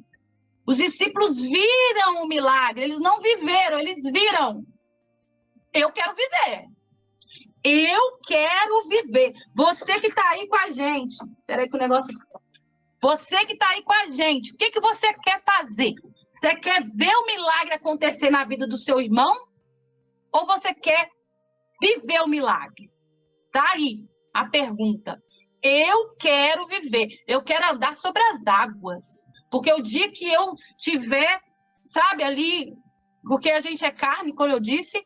Os discípulos viram o milagre, eles não viveram, eles viram. Eu quero viver. Eu quero viver. Você que está aí com a gente, peraí que o negócio... Você que está aí com a gente, o que você quer fazer? Você quer ver o milagre acontecer na vida do seu irmão? Ou você quer viver o milagre? Tá aí a pergunta. Eu quero viver. Eu quero andar sobre as águas. Porque o dia que eu tiver, sabe, ali... Porque a gente é carne, como eu disse.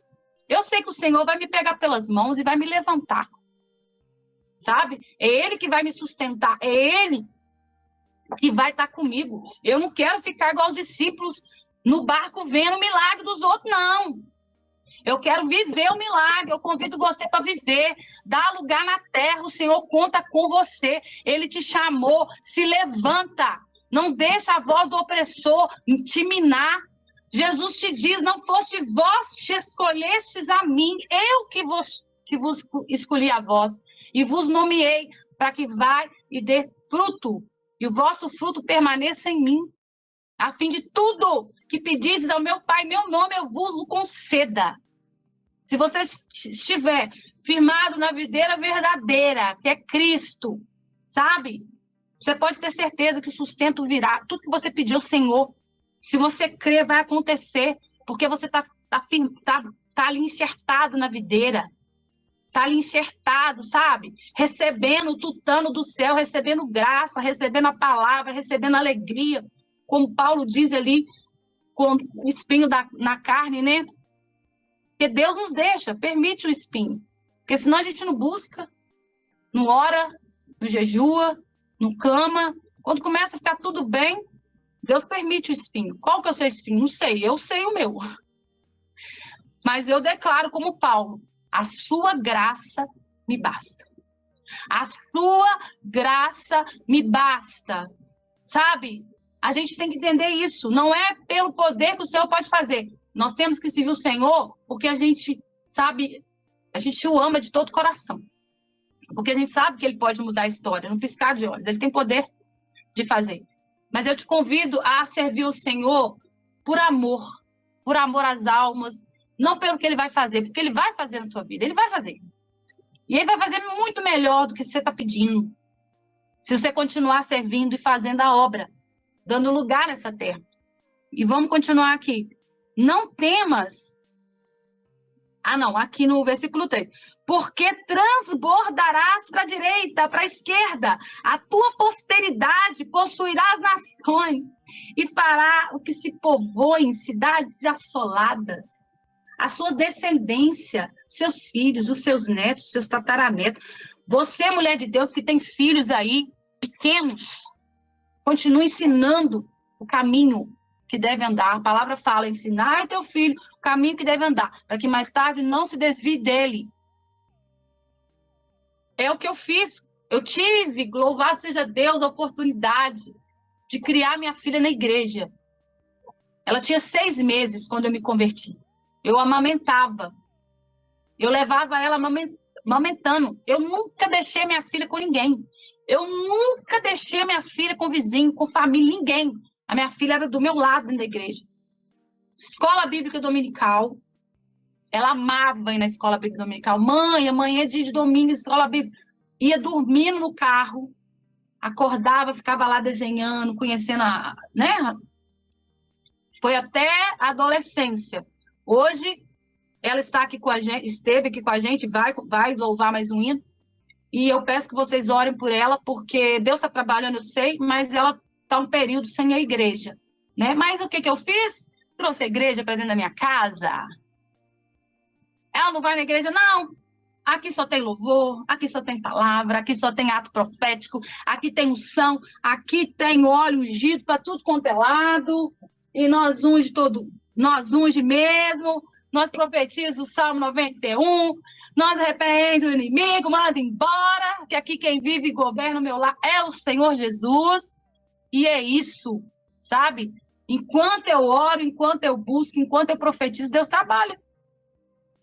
Eu sei que o Senhor vai me pegar pelas mãos e vai me levantar. Sabe? É Ele que vai me sustentar. É Ele que vai estar comigo. Eu não quero ficar igual os discípulos no barco vendo o milagre dos outros, não. Eu quero viver o milagre, eu convido você para viver, dá lugar na terra, o Senhor conta com você, Ele te chamou, se levanta, não deixa a voz do opressor te minar, Jesus te diz, não foste vós que escolhestes a mim, eu que vos escolhi a vós, e vos nomeei para que vá e dê fruto, e o vosso fruto permaneça em mim, a fim de tudo que pedistes ao meu Pai, meu nome, eu vos o conceda. Se você estiver firmado na videira verdadeira, que é Cristo, sabe? Você pode ter certeza que o sustento virá. Tudo que você pediu ao Senhor, se você crer, vai acontecer, porque você tá ali enxertado na videira, tá ali enxertado, sabe? Recebendo o tutano do céu, recebendo graça, recebendo a palavra, recebendo alegria, como Paulo diz ali, com o espinho na carne, né? Porque Deus nos deixa, permite o espinho. Porque senão a gente não busca, não ora, não jejua, não clama. Quando começa a ficar tudo bem, Deus permite o espinho. Qual que é o seu espinho? Não sei, eu sei o meu. Mas eu declaro como Paulo, a sua graça me basta. A sua graça me basta. Sabe? A gente tem que entender isso. Não é pelo poder que o Senhor pode fazer. Nós temos que servir o Senhor porque a gente sabe, a gente o ama de todo o coração. Porque a gente sabe que Ele pode mudar a história, num piscar de olhos. Ele tem poder de fazer. Mas eu te convido a servir o Senhor por amor às almas, não pelo que Ele vai fazer, porque Ele vai fazer na sua vida, Ele vai fazer. E Ele vai fazer muito melhor do que você está pedindo. Se você continuar servindo e fazendo a obra, dando lugar nessa terra. E vamos continuar aqui. Não temas. Aqui no versículo 3. Porque transbordarás para a direita, para a esquerda. A tua posteridade possuirá as nações e fará o que se povoa em cidades assoladas. A sua descendência, seus filhos, os seus netos, seus tataranetos. Você, mulher de Deus, que tem filhos aí, pequenos, continue ensinando o caminho que deve andar. A palavra fala, ensinar ao teu filho o caminho que deve andar, para que mais tarde não se desvie dele. É o que eu fiz. Eu tive, louvado seja Deus, a oportunidade de criar minha filha na igreja. Ela tinha 6 meses quando eu me converti. Eu amamentava. Eu levava ela amamentando. Eu nunca deixei minha filha com ninguém. Eu nunca deixei minha filha com vizinho, com família, ninguém. A minha filha era do meu lado na igreja. Escola Bíblica Dominical. Ela amava ir na Escola Bíblica Dominical. Mãe, amanhã é dia de domingo, Escola Bíblica. Ia dormindo no carro, acordava, ficava lá desenhando, conhecendo né? Foi até a adolescência. Hoje, ela está aqui com a gente, esteve aqui com a gente, vai louvar mais um hino. E eu peço que vocês orem por ela, porque Deus está trabalhando, eu sei, mas ela está um período sem a igreja, né? Mas o que eu fiz? Trouxe a igreja para dentro da minha casa. Ela não vai na igreja? Não. Aqui só tem louvor, aqui só tem palavra, aqui só tem ato profético, aqui tem unção, aqui tem óleo ungido para tudo quanto é lado, e nós unge mesmo, nós profetizamos o Salmo 91, nós repreendemos o inimigo, manda embora, que aqui quem vive e governa o meu lar é o Senhor Jesus, e é isso, sabe? Enquanto eu oro, enquanto eu busco, enquanto eu profetizo, Deus trabalha.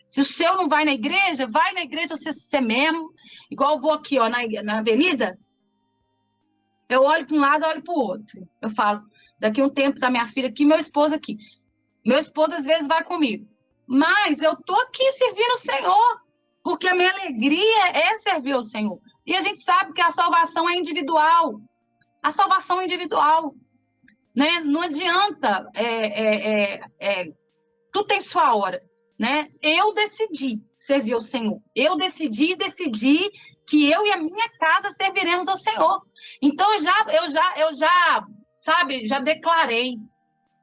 Se o seu não vai na igreja você mesmo, igual eu vou aqui, ó, na avenida, eu olho para um lado, olho para o outro. Eu falo, daqui a um tempo tá minha filha aqui, meu esposo aqui. Meu esposo às vezes vai comigo. Mas eu tô aqui servindo o Senhor, porque a minha alegria é servir ao Senhor. E a gente sabe que a salvação é individual. A salvação é individual, né? Não adianta, tudo tem sua hora. Né? Eu decidi servir ao Senhor. Eu decidi que eu e a minha casa serviremos ao Senhor. Então eu já, sabe, já declarei.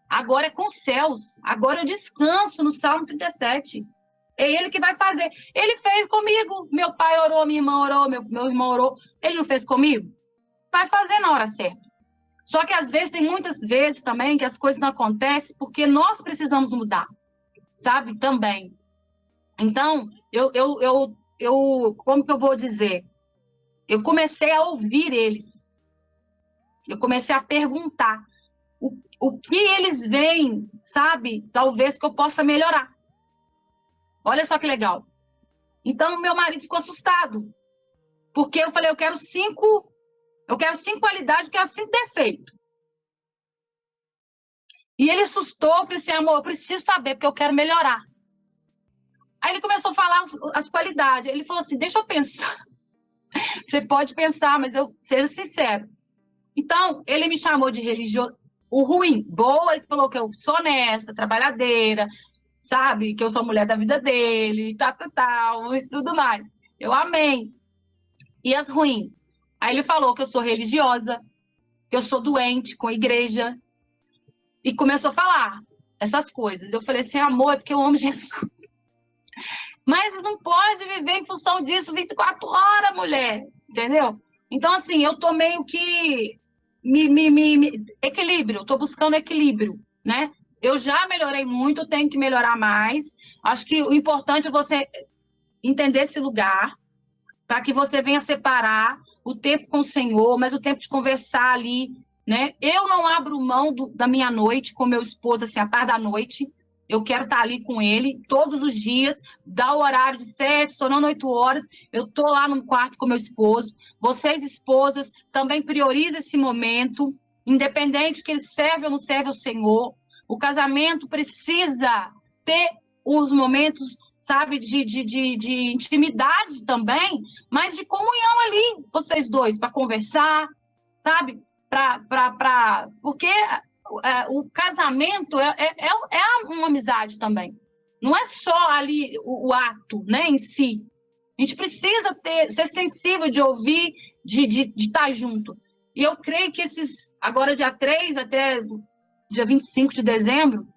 Agora é com os céus. Agora eu descanso no Salmo 37. É Ele que vai fazer. Ele fez comigo. Meu pai orou, minha irmã orou, meu irmão orou. Ele não fez comigo? Vai fazer na hora certa. Só que às vezes, tem muitas vezes também que as coisas não acontecem porque nós precisamos mudar. Sabe, também. Então, como que eu vou dizer? Eu comecei a ouvir eles. Eu comecei a perguntar. o que eles veem, sabe? Talvez que eu possa melhorar. Olha só que legal. Então, meu marido ficou assustado. Porque eu falei, eu quero 5 qualidades, eu quero 5 defeitos. E ele assustou, eu falei assim, amor, eu preciso saber, porque eu quero melhorar. Aí ele começou a falar as qualidades. Ele falou assim, deixa eu pensar. Você pode pensar, mas eu seja sincero. Então, ele me chamou de religioso. O ruim, boa, ele falou que eu sou honesta, trabalhadeira, sabe? Que eu sou mulher da vida dele, tal, e tudo mais. Eu amei. E as ruins? Aí ele falou que eu sou religiosa, que eu sou doente com a igreja. E começou a falar essas coisas. Eu falei assim, amor, é porque eu amo Jesus. Mas não pode viver em função disso 24 horas, mulher. Entendeu? Então, assim, eu tô meio que equilíbrio. Tô buscando equilíbrio, né? Eu já melhorei muito, tenho que melhorar mais. Acho que o importante é você entender esse lugar, para que você venha separar o tempo com o Senhor, mas o tempo de conversar ali, né? Eu não abro mão da minha noite com meu esposo, assim, a par da noite. Eu quero estar ali com ele todos os dias, dá o horário de 7, sonando 8 horas, eu estou lá no quarto com meu esposo. Vocês, esposas, também priorizem esse momento, independente que ele serve ou não serve ao Senhor. O casamento precisa ter os momentos, sabe, de intimidade também, mas de comunhão ali, vocês dois, para conversar, sabe? Porque o casamento é uma amizade também. Não é só ali o ato, né, em si. A gente precisa ser sensível de ouvir, de estar junto. E eu creio que agora dia 3 até dia 25 de dezembro,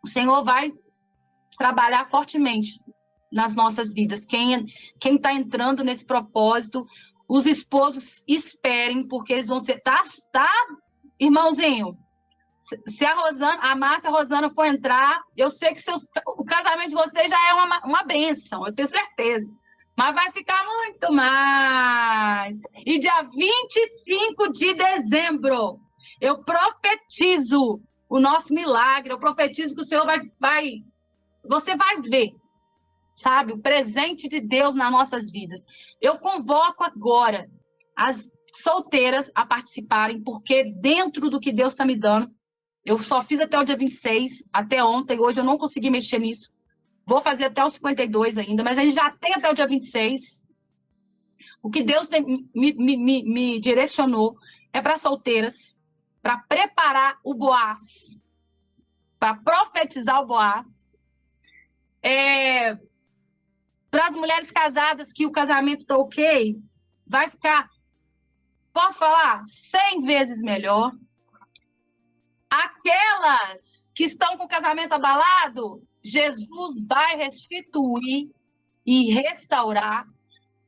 o Senhor vai trabalhar fortemente nas nossas vidas. Quem está entrando nesse propósito, os esposos esperem, porque eles vão ser... Tá, irmãozinho? Se a Márcia e a Rosana for entrar, eu sei que o casamento de vocês já é uma bênção, eu tenho certeza. Mas vai ficar muito mais. E dia 25 de dezembro, eu profetizo o nosso milagre, eu profetizo que o Senhor você vai ver, sabe, o presente de Deus nas nossas vidas. Eu convoco agora as solteiras a participarem, porque dentro do que Deus está me dando, eu só fiz até o dia 26, até ontem, hoje eu não consegui mexer nisso. Vou fazer até os 52 ainda, mas a gente já tem até o dia 26. O que Deus me direcionou é para solteiras, para preparar o Boaz, para profetizar o Boaz. Para as mulheres casadas que o casamento está ok, vai ficar, posso falar, 100 vezes melhor. Aquelas que estão com o casamento abalado, Jesus vai restituir e restaurar,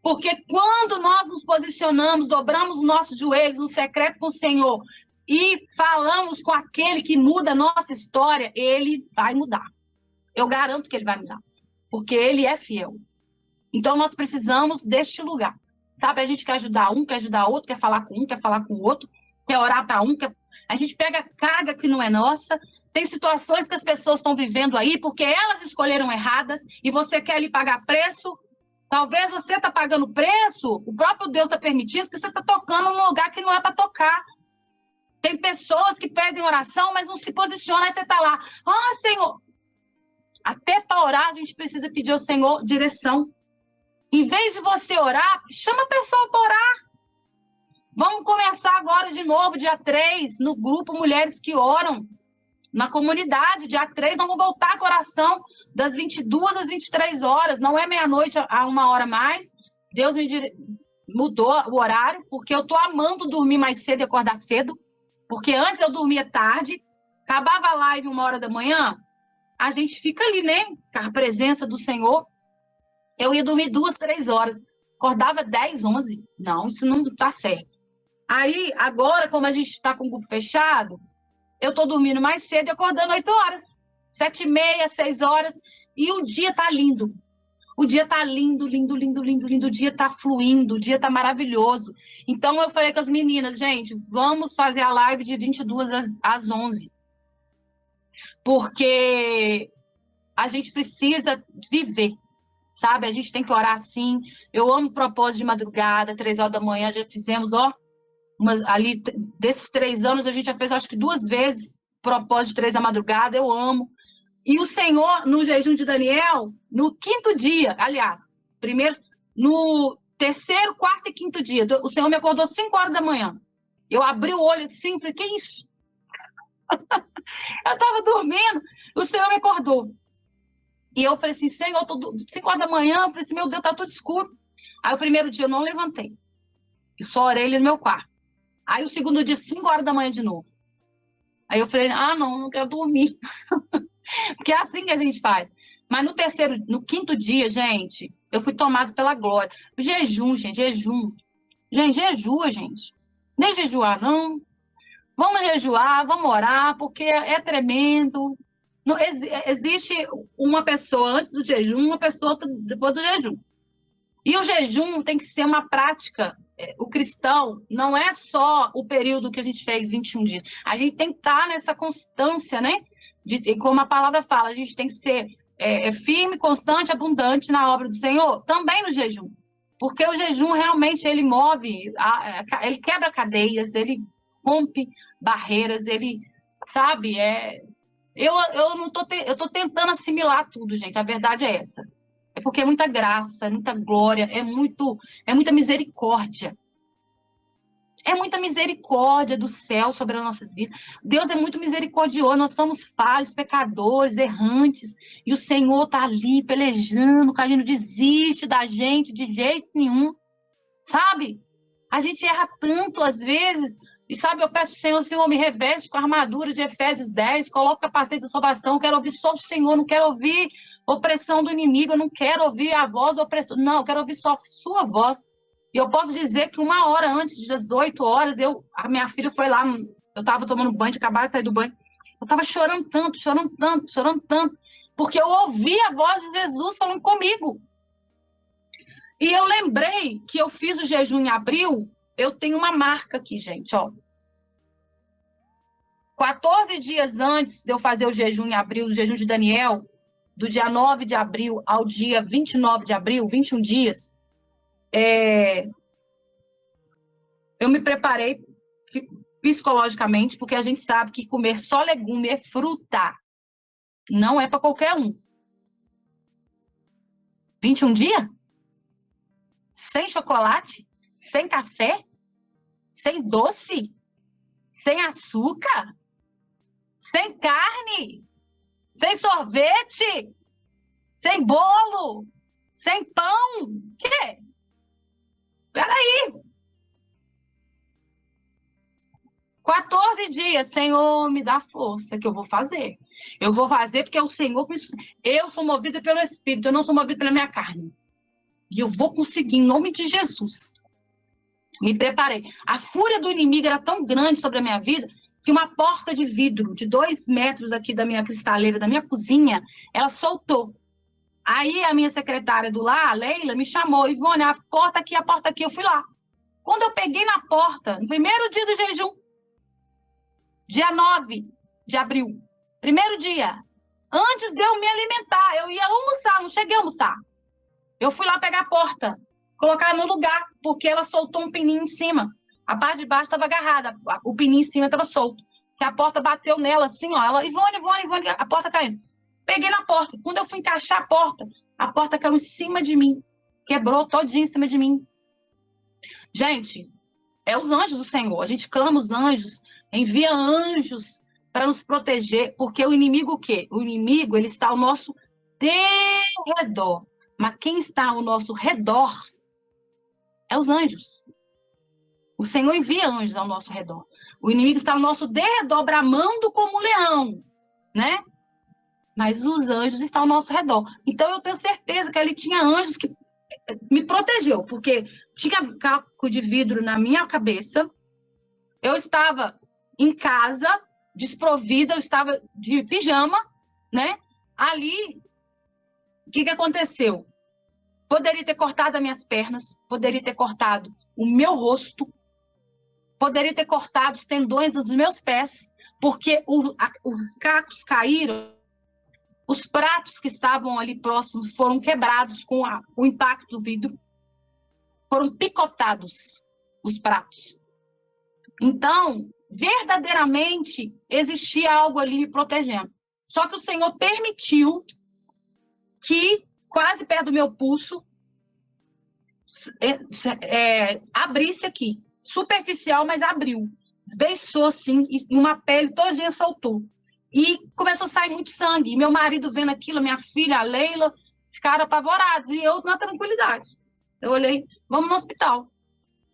porque quando nós nos posicionamos, dobramos os nossos joelhos no secreto com o Senhor e falamos com aquele que muda a nossa história, ele vai mudar. Eu garanto que ele vai mudar, porque ele é fiel. Então, nós precisamos deste lugar. Sabe, a gente quer ajudar um, quer ajudar outro, quer falar com um, quer falar com o outro, quer orar para um, a gente pega carga que não é nossa. Tem situações que as pessoas estão vivendo aí porque elas escolheram erradas e você quer ali pagar preço. Talvez você está pagando preço, o próprio Deus está permitindo, porque você está tocando num lugar que não é para tocar. Tem pessoas que pedem oração, mas não se posicionam, aí você está lá. Senhor... Até para orar, a gente precisa pedir ao Senhor direção. Em vez de você orar, chama a pessoa para orar. Vamos começar agora de novo, dia 3, no grupo Mulheres que Oram, na comunidade. Dia 3, nós vamos voltar com a oração das 22 às 23 horas. Não é meia-noite a 1 hora mais. Deus mudou o horário, porque eu estou amando dormir mais cedo e acordar cedo. Porque antes eu dormia tarde, acabava a live 1 hora da manhã, a gente fica ali, né? Com a presença do Senhor. Eu ia dormir 2, 3 horas. Acordava 10, 11. Não, isso não está certo. Aí, agora, como a gente está com o grupo fechado, eu estou dormindo mais cedo e acordando 8 horas. 7h30, 6 horas. E o dia está lindo. o dia tá lindo, lindo, lindo, lindo, lindo, o dia tá fluindo, o dia tá maravilhoso. Então eu falei com as meninas, gente, vamos fazer a live de 22 às 11. Porque a gente precisa viver, sabe? A gente tem que orar sim. Eu amo propósito de madrugada, 3 horas da manhã, já fizemos, ali, desses 3 anos, a gente já fez, acho que 2 vezes, propósito de 3 da madrugada, eu amo. E o Senhor, no jejum de Daniel, no 5º dia, aliás, primeiro, no 3º, 4º e 5º dia, o Senhor me acordou 5 horas da manhã. Eu abri o olho assim, falei, que isso? Eu estava dormindo, o Senhor me acordou. E eu falei assim, Senhor, 5 horas da manhã, eu falei assim, meu Deus, tá tudo escuro. Aí o primeiro dia eu não levantei. Eu só orei ali no meu quarto. Aí o segundo dia, 5 horas da manhã de novo. Aí eu falei, não quero dormir. Porque é assim que a gente faz. Mas no 5º dia, gente, eu fui tomado pela glória. Jejum, gente, jejum. Gente, jejua, gente. Nem jejuar, não. Vamos jejuar, vamos orar, porque é tremendo. Não, existe uma pessoa antes do jejum, uma pessoa depois do jejum. E o jejum tem que ser uma prática. O cristão não é só o período que a gente fez, 21 dias. A gente tem que estar nessa constância, né? Como a palavra fala, a gente tem que ser firme, constante, abundante na obra do Senhor, também no jejum. Porque o jejum realmente ele move, ele quebra cadeias, ele rompe barreiras, ele, sabe, eu tô tentando assimilar tudo, gente, a verdade é essa. É porque é muita graça, é muita glória, é muita misericórdia. É muita misericórdia do céu sobre as nossas vidas. Deus é muito misericordioso, nós somos falhos, pecadores, errantes, e o Senhor está ali pelejando, que a gente não desiste da gente de jeito nenhum, sabe? A gente erra tanto às vezes, e sabe, eu peço ao Senhor, me reveste com a armadura de Efésios 10, coloca o capacete da salvação, quero ouvir só o Senhor, não quero ouvir opressão do inimigo, eu não quero ouvir a voz da opressão, não, eu quero ouvir só a sua voz. E eu posso dizer que 1 hora antes das 8 horas, a minha filha foi lá, eu estava tomando banho, acabava de sair do banho, eu estava chorando tanto, porque eu ouvi a voz de Jesus falando comigo. E eu lembrei que eu fiz o jejum em abril, eu tenho uma marca aqui, gente, ó. 14 dias antes de eu fazer o jejum em abril, o jejum de Daniel, do dia 9 de abril ao dia 29 de abril, 21 dias, eu me preparei psicologicamente, porque a gente sabe que comer só legume e fruta não é para qualquer um. 21 dias? Sem chocolate? Sem café? Sem doce? Sem açúcar? Sem carne? Sem sorvete? Sem bolo? Sem pão? Quê? Peraí. 14 dias, Senhor, me dá força que eu vou fazer. Eu vou fazer porque é o Senhor que me sustenta. Eu sou movida pelo Espírito, eu não sou movida pela minha carne. E eu vou conseguir, em nome de Jesus. Me preparei. A fúria do inimigo era tão grande sobre a minha vida que uma porta de vidro de 2 metros aqui da minha cristaleira, da minha cozinha, ela soltou. Aí a minha secretária do lar, a Leila, me chamou, Ivone, a porta aqui, eu fui lá. Quando eu peguei na porta, no primeiro dia do jejum, dia 9 de abril, primeiro dia, antes de eu me alimentar, eu ia almoçar, não cheguei a almoçar. Eu fui lá pegar a porta, colocar no lugar, porque ela soltou um pininho em cima. A parte de baixo estava agarrada, o pininho em cima estava solto. Que a porta bateu nela assim, ó, ela, Ivone, a porta caiu. Peguei na porta. Quando eu fui encaixar a porta caiu em cima de mim. Quebrou todinho em cima de mim. Gente, é os anjos do Senhor. A gente clama os anjos, envia anjos para nos proteger, porque o inimigo o quê? O inimigo, ele está ao nosso derredor. Mas quem está ao nosso redor é os anjos. O Senhor envia anjos ao nosso redor. O inimigo está ao nosso derredor, bramando como um leão, né? Mas os anjos estão ao nosso redor. Então, eu tenho certeza que ele tinha anjos que me protegeu, porque tinha caco de vidro na minha cabeça. Eu estava em casa, desprovida, eu estava de pijama, né? Ali, o que aconteceu? Poderia ter cortado as minhas pernas, poderia ter cortado o meu rosto, poderia ter cortado os tendões dos meus pés, porque os cacos caíram, os pratos que estavam ali próximos foram quebrados com o impacto do vidro, foram picotados os pratos. Então, verdadeiramente, existia algo ali me protegendo. Só que o Senhor permitiu que, quase perto do meu pulso, abrisse aqui. Superficial, mas abriu. Esbeiçou, assim, e uma pele todinha soltou. E começou a sair muito sangue. E meu marido vendo aquilo, minha filha, a Leila, ficaram apavorados. E eu na tranquilidade. Eu olhei, vamos no hospital.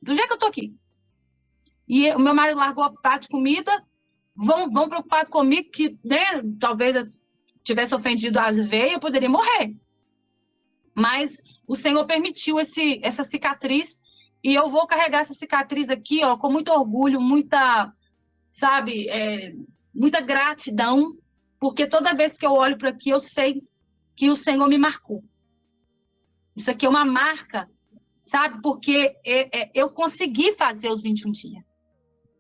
Do jeito que eu tô aqui. E o meu marido largou a parte de comida, vão preocupado comigo, que, né, talvez eu tivesse ofendido as veias, eu poderia morrer. Mas o Senhor permitiu essa cicatriz, e eu vou carregar essa cicatriz aqui, ó, com muito orgulho, muita, sabe, muita gratidão, porque toda vez que eu olho para aqui, eu sei que o Senhor me marcou. Isso aqui é uma marca, sabe, porque eu consegui fazer os 21 dias.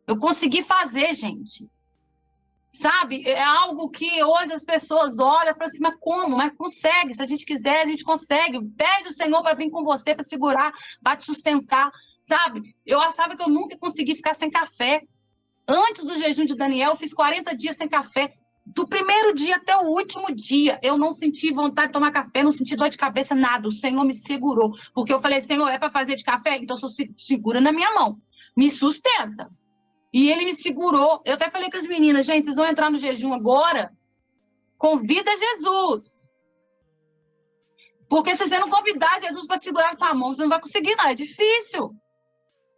Eu consegui fazer, gente. Sabe? É algo que hoje as pessoas olham para cima, como? Mas consegue. Se a gente quiser, a gente consegue. Pede o Senhor para vir com você, para segurar, para te sustentar. Sabe? Eu achava que eu nunca consegui ficar sem café. Antes do jejum de Daniel, eu fiz 40 dias sem café. Do primeiro dia até o último dia, eu não senti vontade de tomar café, não senti dor de cabeça, nada. O Senhor me segurou. Porque eu falei, Senhor, é para fazer de café? Então, segura na minha mão. Me sustenta. E ele me segurou. Eu até falei com as meninas, gente, vocês vão entrar no jejum agora? Convida Jesus. Porque se você não convidar Jesus para segurar a sua mão, você não vai conseguir, não. É difícil.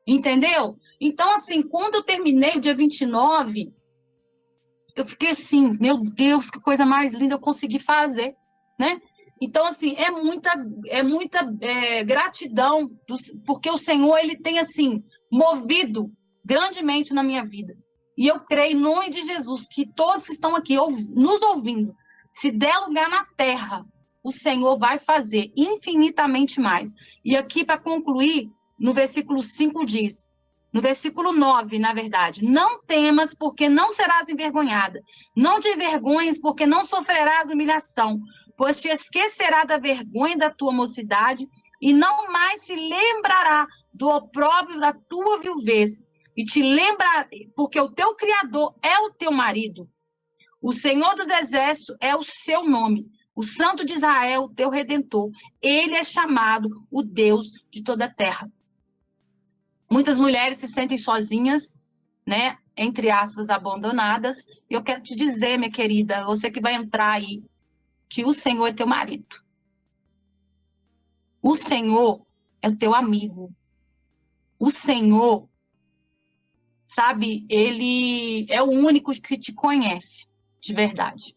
Entendeu? Então, assim, quando eu terminei o dia 29, eu fiquei assim, meu Deus, que coisa mais linda eu consegui fazer, né? Então, assim, é muita gratidão, porque o Senhor, ele tem, assim, movido grandemente na minha vida. E eu creio, em nome de Jesus, que todos que estão aqui nos ouvindo, se der lugar na terra, o Senhor vai fazer infinitamente mais. E aqui, para concluir, no versículo 5 diz, no versículo 9, na verdade, não temas, porque não serás envergonhada. Não te envergonhes, porque não sofrerás humilhação, pois te esquecerá da vergonha da tua mocidade e não mais te lembrará do opróbrio da tua viuvez. E te lembra, porque o teu Criador é o teu marido. O Senhor dos Exércitos é o seu nome. O Santo de Israel, o teu Redentor. Ele é chamado o Deus de toda a terra. Muitas mulheres se sentem sozinhas, né? Entre aspas, abandonadas. E eu quero te dizer, minha querida, você que vai entrar aí, que o Senhor é teu marido. O Senhor é o teu amigo. O Senhor, sabe, ele é o único que te conhece de verdade.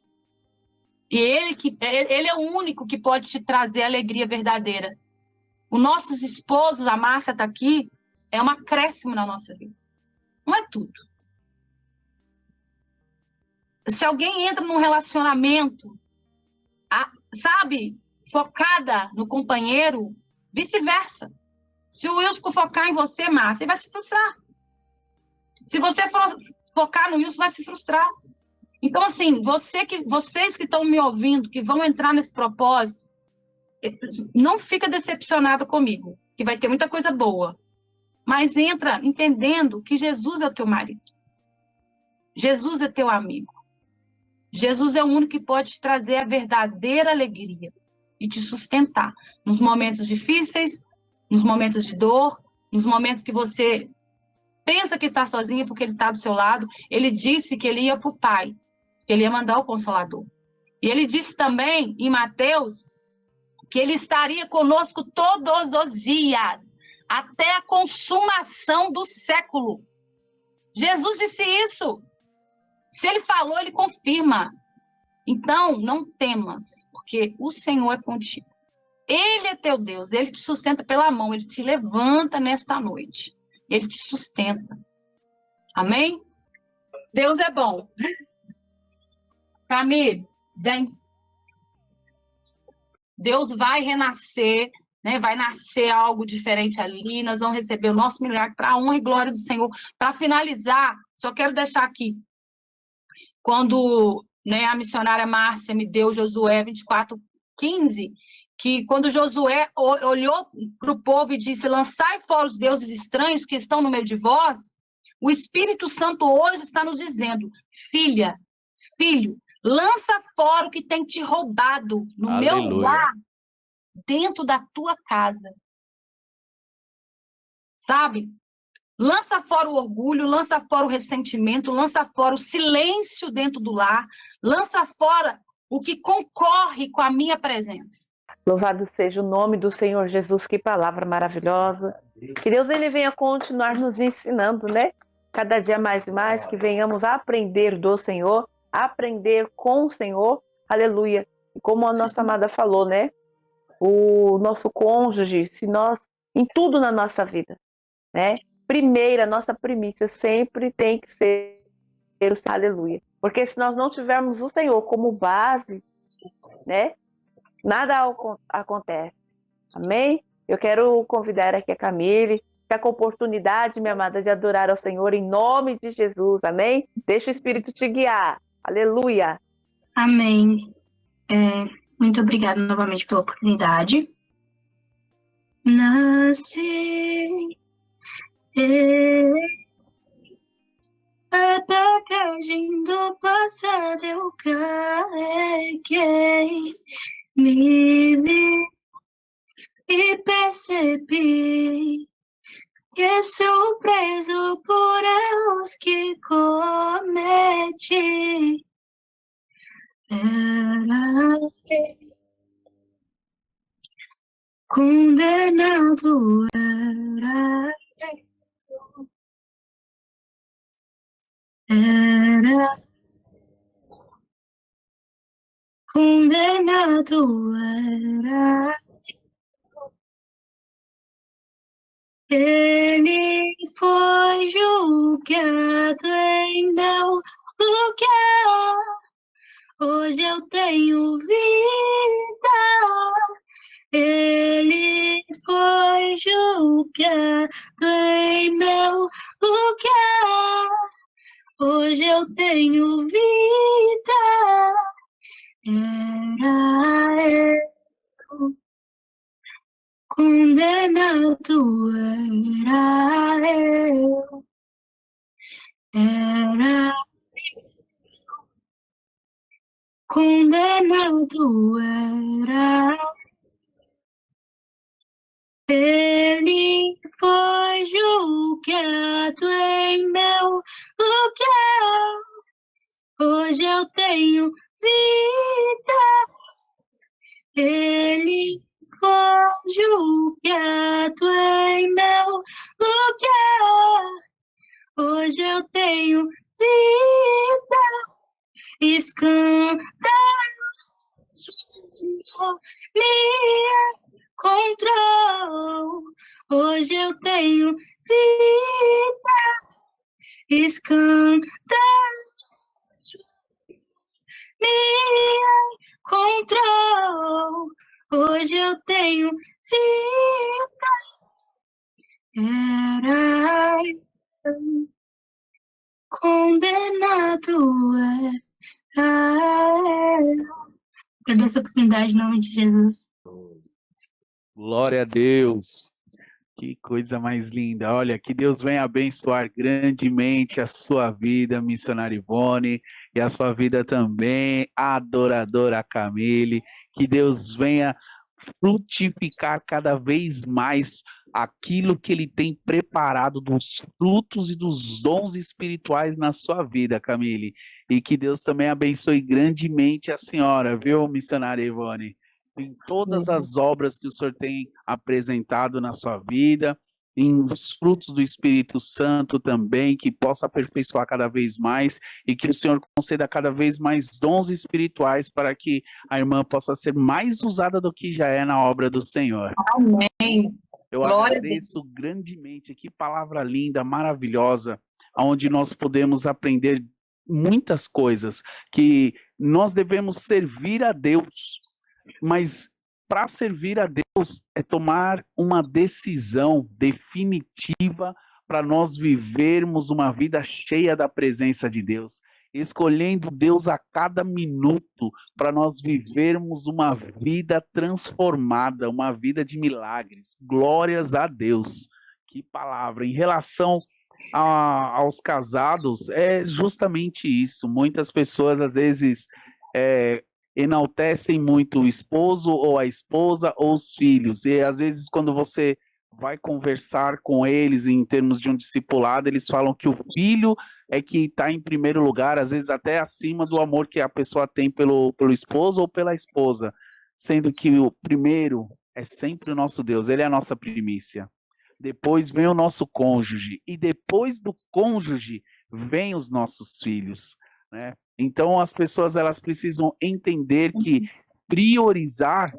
E ele é o único que pode te trazer alegria verdadeira. Os nossos esposos, a Márcia está aqui, é um acréscimo na nossa vida. Não é tudo. Se alguém entra num relacionamento, sabe, focada no companheiro, vice-versa. Se o Wilson focar em você, Márcia, ele vai se frustrar. Se você for focar no Wilson, vai se frustrar. Então, assim, vocês que estão me ouvindo, que vão entrar nesse propósito, não fica decepcionado comigo, que vai ter muita coisa boa. Mas entra entendendo que Jesus é o teu marido. Jesus é teu amigo. Jesus é o único que pode te trazer a verdadeira alegria e te sustentar nos momentos difíceis, nos momentos de dor, nos momentos que você pensa que está sozinha porque ele está do seu lado. Ele disse que ele ia para o Pai, que ele ia mandar o Consolador. E ele disse também em Mateus que ele estaria conosco todos os dias, até a consumação do século. Jesus disse isso. Se ele falou, ele confirma. Então, não temas, porque o Senhor é contigo. Ele é teu Deus, ele te sustenta pela mão, ele te levanta nesta noite. Ele te sustenta. Amém? Deus é bom. Camille, vem. Deus vai renascer né? Vai nascer algo diferente ali, nós vamos receber o nosso milagre para a honra e glória do Senhor. Para finalizar, só quero deixar aqui, quando, né, a missionária Márcia me deu Josué 24:15, que quando Josué olhou para o povo e disse, lançai fora os deuses estranhos que estão no meio de vós, o Espírito Santo hoje está nos dizendo, filha, filho, lança fora o que tem te roubado no meu lar, dentro da tua casa. Sabe? Lança fora o orgulho, lança fora o ressentimento, lança fora o silêncio dentro do lar, lança fora o que concorre com a minha presença. Louvado seja o nome do Senhor Jesus, que palavra maravilhosa. Que Deus ele venha continuar nos ensinando, né? Cada dia mais e mais, que venhamos a aprender do Senhor, a aprender com o Senhor. Aleluia. E como a nossa amada falou, né? O nosso cônjuge, se nós, em tudo na nossa vida, né? Primeira, nossa primícia sempre tem que ser o aleluia. Porque se nós não tivermos o Senhor como base, né? Nada acontece. Amém? Eu quero convidar aqui a Camille, ficar com a oportunidade, minha amada, de adorar ao Senhor em nome de Jesus. Amém? Deixa o Espírito te guiar. Aleluia. Amém. Muito obrigada novamente pela oportunidade. Nasci, a bagagem do passado eu carreguei, me vi e percebi que sou preso por erros que cometi. Era condenado, era condenado, era. Ele foi julgado em meu lugar. Hoje eu tenho vida. Ele foi julgado em meu lugar. Hoje eu tenho vida. Era eu condenado, era eu. Era condenado, era. Ele foi julgado em meu lugar. Hoje eu tenho vida. Ele foi julgado em meu lugar. Hoje eu tenho vida. Escândalo me encontrou. Hoje eu tenho vida. Escândalo me encontrou. Hoje eu tenho vida. Era eu condenado, era eu. Agradeço a oportunidade em nome de Jesus. Glória a Deus. Que coisa mais linda. Olha, que Deus venha abençoar grandemente a sua vida, missionária Ivone, e a sua vida também, adoradora Camille. Que Deus venha frutificar cada vez mais aquilo que Ele tem preparado dos frutos e dos dons espirituais na sua vida, Camille. E que Deus também abençoe grandemente a senhora, viu, missionária Ivone? Em todas as obras que o Senhor tem apresentado na sua vida, em os frutos do Espírito Santo também, que possa aperfeiçoar cada vez mais e que o Senhor conceda cada vez mais dons espirituais para que a irmã possa ser mais usada do que já é na obra do Senhor. Amém. Eu Glória a agradeço Deus. grandemente, que palavra linda, maravilhosa, onde nós podemos aprender muitas coisas, que nós devemos servir a Deus, mas para servir a Deus é tomar uma decisão definitiva para nós vivermos uma vida cheia da presença de Deus, escolhendo Deus a cada minuto para nós vivermos uma vida transformada, uma vida de milagres. Glórias a Deus. Que palavra! Em relação aos casados, é justamente isso. Muitas pessoas, às vezes, enaltecem muito o esposo ou a esposa ou os filhos. E, às vezes, quando você vai conversar com eles em termos de um discipulado, eles falam que o filho é que está em primeiro lugar, às vezes até acima do amor que a pessoa tem pelo esposo ou pela esposa, sendo que o primeiro é sempre o nosso Deus, ele é a nossa primícia. Depois vem o nosso cônjuge, e depois do cônjuge vem os nossos filhos, né? Então as pessoas elas precisam entender que priorizar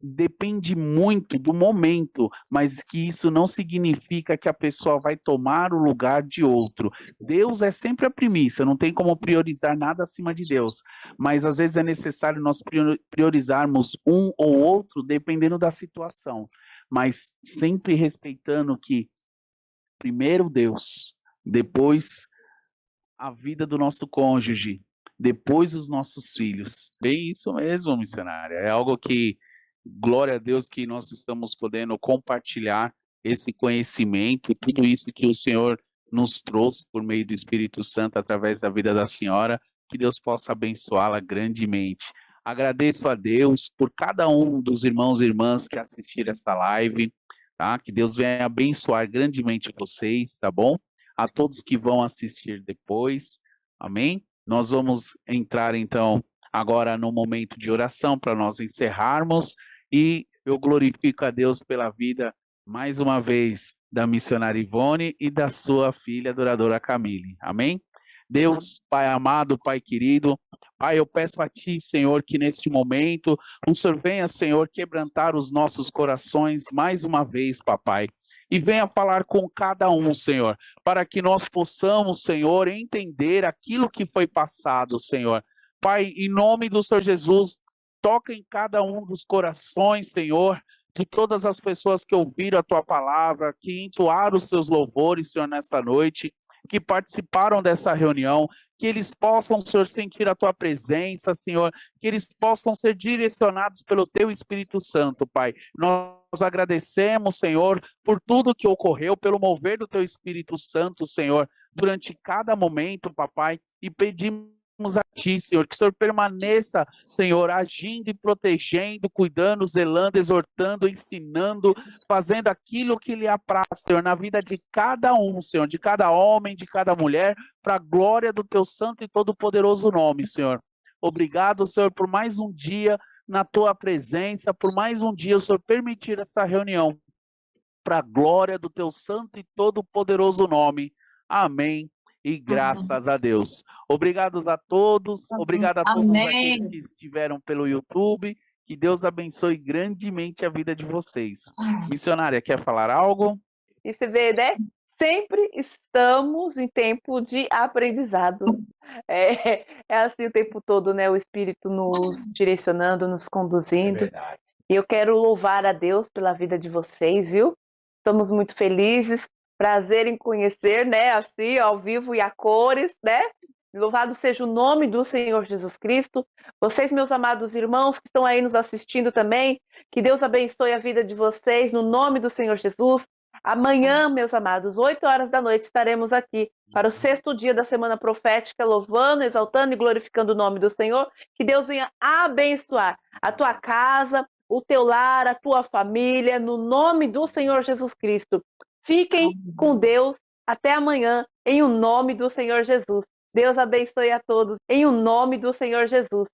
depende muito do momento, mas que isso não significa que a pessoa vai tomar o lugar de outro. Deus é sempre a primícia, não tem como priorizar nada acima de Deus, mas às vezes é necessário nós priorizarmos um ou outro dependendo da situação, mas sempre respeitando que primeiro Deus, depois a vida do nosso cônjuge, depois os nossos filhos. Bem isso mesmo, missionária. É algo que, glória a Deus, que nós estamos podendo compartilhar esse conhecimento, tudo isso que o Senhor nos trouxe por meio do Espírito Santo através da vida da senhora, que Deus possa abençoá-la grandemente. Agradeço a Deus por cada um dos irmãos e irmãs que assistiram esta live, tá? Que Deus venha abençoar grandemente vocês, tá bom? A todos que vão assistir depois, amém? Nós vamos entrar, então, agora no momento de oração para nós encerrarmos, e eu glorifico a Deus pela vida, mais uma vez, da missionária Ivone e da sua filha adoradora Camille, amém? Deus, Pai amado, Pai querido, Pai, eu peço a Ti, Senhor, que neste momento o Senhor venha, Senhor, quebrantar os nossos corações mais uma vez, Papai, e venha falar com cada um, Senhor, para que nós possamos, Senhor, entender aquilo que foi passado, Senhor. Pai, em nome do Senhor Jesus, toca em cada um dos corações, Senhor, de todas as pessoas que ouviram a Tua palavra, que entoaram os Seus louvores, Senhor, nesta noite, que participaram dessa reunião, que eles possam, Senhor, sentir a Tua presença, Senhor, que eles possam ser direcionados pelo Teu Espírito Santo, Pai. Nós agradecemos, Senhor, por tudo que ocorreu, pelo mover do Teu Espírito Santo, Senhor, durante cada momento, Papai, e pedimos a Ti, Senhor, que o Senhor permaneça, Senhor, agindo e protegendo, cuidando, zelando, exortando, ensinando, fazendo aquilo que lhe apraz, Senhor, na vida de cada um, Senhor, de cada homem, de cada mulher, para a glória do Teu santo e todo-poderoso nome, Senhor. Obrigado, Senhor, por mais um dia na Tua presença, por mais um dia o Senhor permitir essa reunião, para a glória do Teu santo e todo-poderoso nome. Amém. E graças a Deus. Obrigados a todos, obrigado a todos aqueles que estiveram pelo YouTube. Que Deus abençoe grandemente a vida de vocês. Missionária, quer falar algo? E você vê, né? Sempre estamos em tempo de aprendizado. É assim o tempo todo, né? O Espírito nos direcionando, nos conduzindo. E eu quero louvar a Deus pela vida de vocês, viu? Estamos muito felizes. Prazer em conhecer, né, assim, ao vivo e a cores, né? Louvado seja o nome do Senhor Jesus Cristo. Vocês, meus amados irmãos, que estão aí nos assistindo também, que Deus abençoe a vida de vocês, no nome do Senhor Jesus. Amanhã, meus amados, 8 horas da noite, estaremos aqui para o 6º dia da Semana Profética, louvando, exaltando e glorificando o nome do Senhor. Que Deus venha abençoar a tua casa, o teu lar, a tua família, no nome do Senhor Jesus Cristo. Fiquem com Deus. Até amanhã, em o nome do Senhor Jesus. Deus abençoe a todos, em o nome do Senhor Jesus.